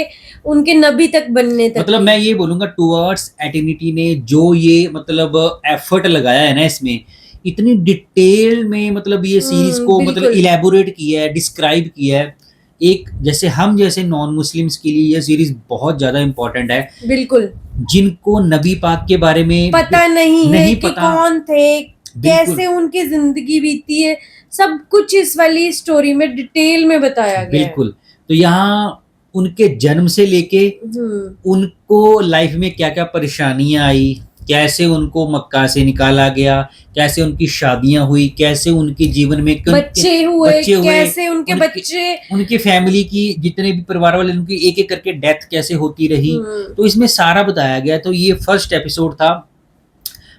उनके नबी तक बनने तक। मतलब मैं ये बोलूंगा टुवर्ड्स एटर्निटी ने जो ये मतलब एफर्ट लगाया है ना, इसमें इतनी डिटेल में मतलब ये सीरीज को मतलब इलेबोरेट किया है, डिस्क्राइब किया है। एक जैसे हम जैसे नॉन मुस्लिम्स के लिए ये सीरीज बहुत ज्यादा इम्पोर्टेंट है। बिल्कुल, जिनको नबी पाक के बारे में पता नहीं है कि कौन थे, कैसे उनकी जिंदगी बीती है, सब कुछ इस वाली स्टोरी में डिटेल में बताया गया है। बिल्कुल। तो यहाँ ان کے جنم سے لے کے ان کو لائف میں کیا کیا پریشانیاں آئی, کیسے ان کو مکہ سے نکالا گیا, کیسے ان کی شادیاں ہوئی, کیسے ان کے جیون میں بچے ہوئے, کیسے ان کے بچے, ان کی فیملی کی جتنے بھی پریوار والے ان کی ایک ایک کر کے ڈیتھ کیسے ہوتی رہی, تو اس میں سارا بتایا گیا. تو یہ فرسٹ ایپیسوڈ تھا.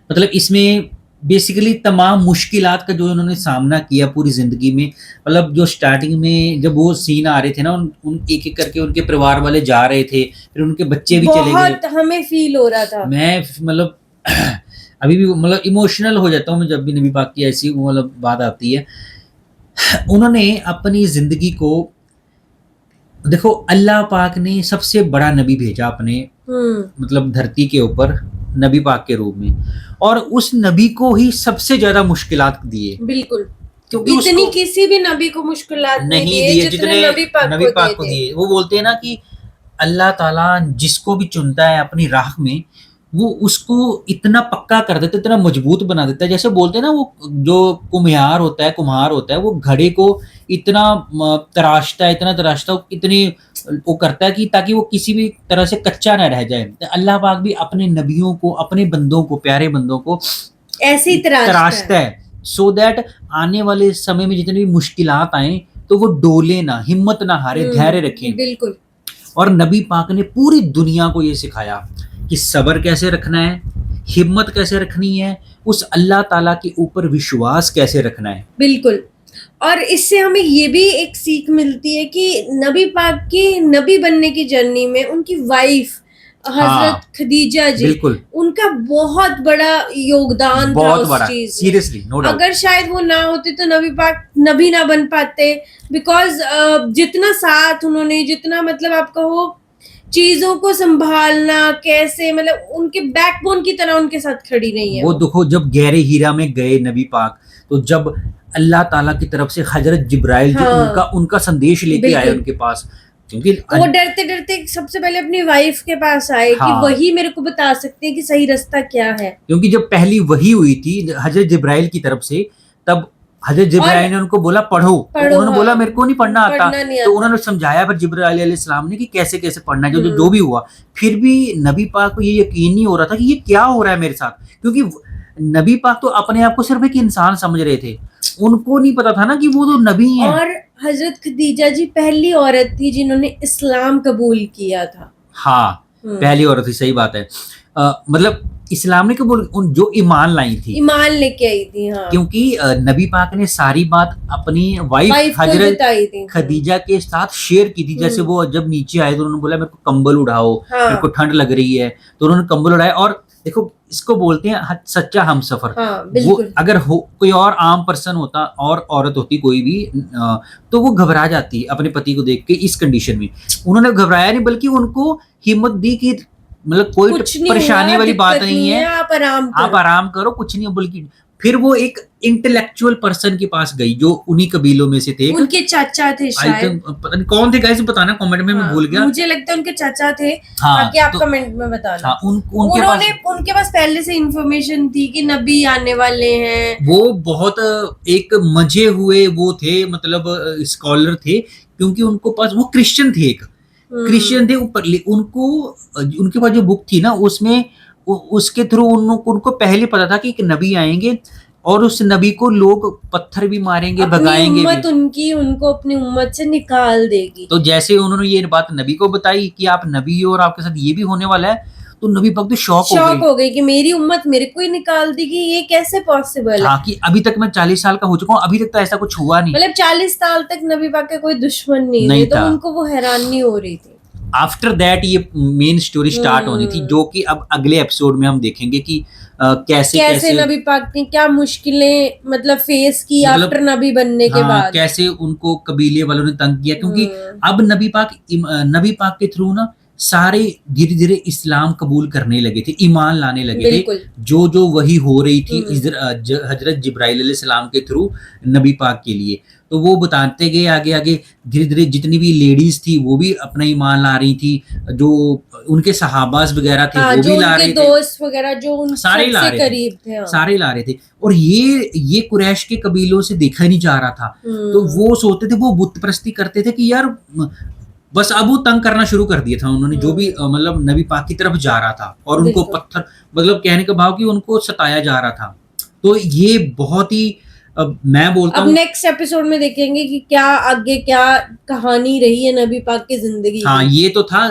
مطلب اس میں بیسیکلی تمام مشکلات کا جو انہوں نے سامنا کیا پوری زندگی میں, مطلب جو سٹارٹنگ میں جب وہ سین آ رہے تھے نا, ان ایک ایک کر کے ان کے پریوار والے جا رہے تھے, پھر ان کے بچے بھی چلے گئے. بہت ہمیں فیل ہو رہا تھا. میں مطلب ابھی بھی مطلب ایموشنل ہو جاتا ہوں میں جب بھی نبی پاک کی ایسی مطلب بات آتی ہے. انہوں نے اپنی زندگی کو, دیکھو اللہ پاک نے سب سے بڑا نبی بھیجا اپنے مطلب دھرتی کے اوپر نبی پاک کے روپ میں, اور اس نبی کو ہی سب سے زیادہ مشکلات دیے. بالکل, کیونکہ اتنی کسی بھی نبی کو مشکلات نہیں دیے جتنے نبی پاک کو دیے. وہ بولتے ہیں نا کہ اللہ تعالیٰ جس کو بھی چنتا ہے اپنی راہ میں, وہ اس کو اتنا پکا کر دیتا ہے, اتنا مضبوط بنا دیتا ہے. جیسے بولتے ہیں نا وہ جو کمہار ہوتا ہے وہ گھڑے کو اتنا تراشتا ہے اتنی وہ کرتا ہے کہ تاکہ وہ کسی بھی طرح سے کچا نہ رہ جائے. اللہ پاک بھی اپنے نبیوں کو, اپنے بندوں کو, پیارے بندوں کو ایسے ہی تراشتا ہے, سو دیٹ آنے والے سمے میں جتنی بھی مشکلات آئیں تو وہ ڈولے نہ, ہمت نہ ہارے, دھیرے رکھیں. بالکل. اور نبی پاک نے پوری دنیا کو یہ سکھایا کہ صبر کیسے رکھنا ہے, ہمت کیسے رکھنی ہے, اس اللہ تعالیٰ کے اوپر وشواس کیسے رکھنا ہے. بالکل. اور اس سے ہمیں یہ بھی ایک سیکھ ملتی ہے کہ نبی پاک کی نبی بننے کی جرنی میں ان کی وائف حضرت خدیجہ جی, بالکل ان کا بہت بڑا یوگدان تھا اس چیز. Seriously no doubt. اگر شاید وہ نہ ہوتے تو نبی پاک نبی نہ بن پاتے, بیکاز جتنا ساتھ انہوں نے, جتنا مطلب آپ کہو چیزوں کو سنبھالنا کیسے, مطلب ان کے بیک بون کی طرح ان کے ساتھ کھڑی نہیں ہے. وہ دیکھو جب گہرے ہیرا میں گئے نبی پاک, تو جب اللہ تعالیٰ کی طرف سے حضرت جبرائیل جو ان کا سندیش لے کے آئے ان کے پاس, کیونکہ وہ ڈرتے ڈرتے سب سے پہلے اپنی وائف کے پاس آئے کہ وہی میرے کو بتا سکتے ہیں کہ صحیح رستہ کیا ہے. کیونکہ جب پہلی وحی ہوئی تھی حضرت جبرائیل کی طرف سے, تب حضرت جبرائیل نے ان کو بولا پڑھو, انہوں نے بولا میرے کو نہیں پڑھنا آتا, تو انہوں نے سمجھایا پھر جبرائیل علیہ السلام نے کہ کیسے کیسے پڑھنا ہے. جو بھی ہوا, پھر بھی نبی پاک کو یہ یقین نہیں ہو رہا تھا کہ یہ کیا ہو رہا ہے میرے ساتھ, کیونکہ نبی پاک تو اپنے آپ کو صرف ایک انسان سمجھ رہے تھے, ان کو نہیں پتا تھا نا کہ وہ تو نبی ہیں. اور حضرت خدیجہ جی پہلی عورت تھی جنہوں نے اسلام قبول کیا تھا. ہاں پہلی عورت تھی, صحیح بات ہے. مطلب اسلام نے قبول, جو ایمان لائی تھی, ایمان لے کے آئی تھی. ہاں, کیونکہ نبی پاک نے ساری بات اپنی وائف حضرت خدیجہ کے ساتھ شیئر کی تھی. جیسے وہ جب نیچے آئے تو انہوں نے بولا میرے کو کمبل اڑاؤ, میرے کو ٹھنڈ لگ رہی ہے, تو انہوں نے کمبل اڑایا. اور دیکھو اس کو بولتے ہیں سچا ہم سفر. وہ اگر کوئی اور عام پرسن ہوتا اور عورت ہوتی کوئی بھی, تو وہ گھبرا جاتی اپنے پتی کو دیکھ کے اس کنڈیشن میں. انہوں نے گھبرایا نہیں, بلکہ ان کو ہمت دی کہ مطلب کوئی پریشانی والی بات نہیں ہے, آپ آرام کرو, کچھ نہیں. بلکہ پھر وہ ایک انٹلیکچوئل پرسن کے پاس گئی جو انہی قبیلوں میں سے تھے, ان کے چاچا تھے شاید, کون تھے گائز بتانا کمنٹ میں, میں بھول گیا, مجھے لگتا ہے ان کے چاچا تھے, باقی آپ کمنٹ میں بتانا. ان کے پاس پہلے سے انفارمیشن تھی کہ نبی آنے والے ہیں. وہ بہت ایک مجھے ہوئے وہ تھے, مطلب اسکالر تھے, کیونکہ ان کو پاس وہ کرسچن تھے, ایک کرسچن تھے. ان کے پاس جو بک تھی نا, اس میں اس کے تھرو ان کو پہلے پتا تھا کہ ایک نبی آئیں گے, اور اس نبی کو لوگ پتھر بھی ماریں گے, بھگائیں گے, ان کو اپنی امت سے نکال دے گی. تو جیسے انہوں نے یہ بات نبی کو بتائی کہ آپ نبی ہو اور آپ کے ساتھ یہ بھی ہونے والا ہے, تو نبی پاک تو شوق ہو گئی کہ میری امت میرے کو ہی نکال دے گی, یہ کیسے پاسبل ہے. ہاں, کہ ابھی تک میں 40 سال کا ہو چکا ہوں, ابھی تک تو ایسا کچھ ہوا نہیں. مطلب 40 سال تک نبی پاک کا کوئی دشمن نہیں تھا, تو ان کو وہ حیرانی ہو رہی تھی. آفٹر دیٹ یہ مین سٹوری سٹارٹ ہونی تھی, جو کہ اب اگلے ایپیسوڈ میں ہم دیکھیں گے کہ کیسے نبی پاک نے کیا مشکلیں مطلب فیس کی آفٹر نبی بننے کے بعد, کیسے ان کو قبیلے والوں نے تنگ کیا. کیونکہ اب نبی پاک کے تھرو نا سارے دھیرے دھیرے اسلام قبول کرنے لگے تھے, ایمان لانے لگے تھے, جو وہی ہو رہی تھی حضرت جبرائیل علیہ السلام کے تھرو نبی پاک کے لیے. تو وہ بتاتے گئے آگے آگے دھیرے دھیرے, جتنی بھی لیڈیز تھی وہ بھی اپنا ایمان لا رہی تھی, جو ان کے صحاباز وغیرہ تھے وہ بھی لا رہے تھے, دوست وغیرہ جو ان سارے لا رہے تھے, سارے لا رہے تھے. اور یہ قریش کے قبیلوں سے دیکھا نہیں جا رہا تھا, تو وہ سوچتے تھے, وہ بت پرستی کرتے تھے کہ یار बस अब वो तंग करना शुरू कर दिया था उन्होंने, जो भी मतलब नबी पाक की तरफ जा रहा था और उनको पत्थर, मतलब कहने का भाव कि उनको सताया जा रहा था। तो ये बहुत ही, अब मैं बोलता अब हूँ नेक्स्ट एपिसोड में देखेंगे कि क्या आगे क्या कहानी रही है नबी पाक की जिंदगी हाँ, की। ये तो था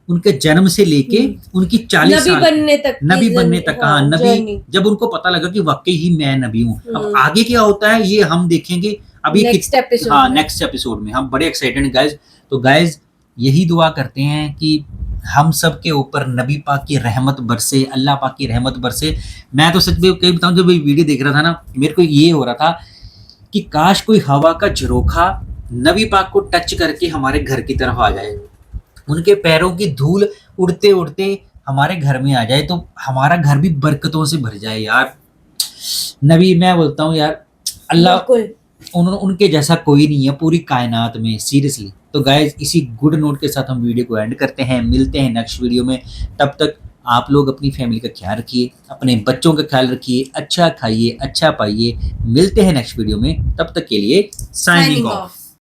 उनके जन्म से लेके उनकी 40 नबी साल बनने तक की नबी बनने तक, हाँ, नबी journey। जब उनको पता लगा कि वाकई ही मैं नबी हूँ। अब आगे क्या होता है ये हम देखेंगे अभी नेक्स्ट एपिसोड हाँ, नेक्स्ट एपिसोड में हम बड़े एक्साइटेड हैं गाइज। तो गाइज यही दुआ करते हैं कि हम सब के ऊपर नबी पाक की रहमत बरसे, अल्लाह पाक की रहमत बरसे। मैं तो सच में कहीं बताऊं, जब ये वीडियो देख रहा था ना, मेरे को ये हो रहा था कि काश कोई हवा का झरोखा नबी पाक को टच करके हमारे घर की तरफ आ जाए, उनके पैरों की धूल उड़ते उड़ते हमारे घर में आ जाए, तो हमारा घर भी बरकतों से भर जाए यार। नबी, मैं बोलता हूँ यार, अल्लाह उनके जैसा कोई नहीं है पूरी कायनात में, सीरियसली। तो गाइज इसी गुड नोट के साथ हम वीडियो को एंड करते हैं, मिलते हैं नेक्स्ट वीडियो में। तब तक आप लोग अपनी फैमिली का ख्याल रखिए, अपने बच्चों का ख्याल रखिए, अच्छा खाइए, अच्छा पाइए। मिलते हैं नेक्स्ट वीडियो में, तब तक के लिए साइनिंग ऑफ।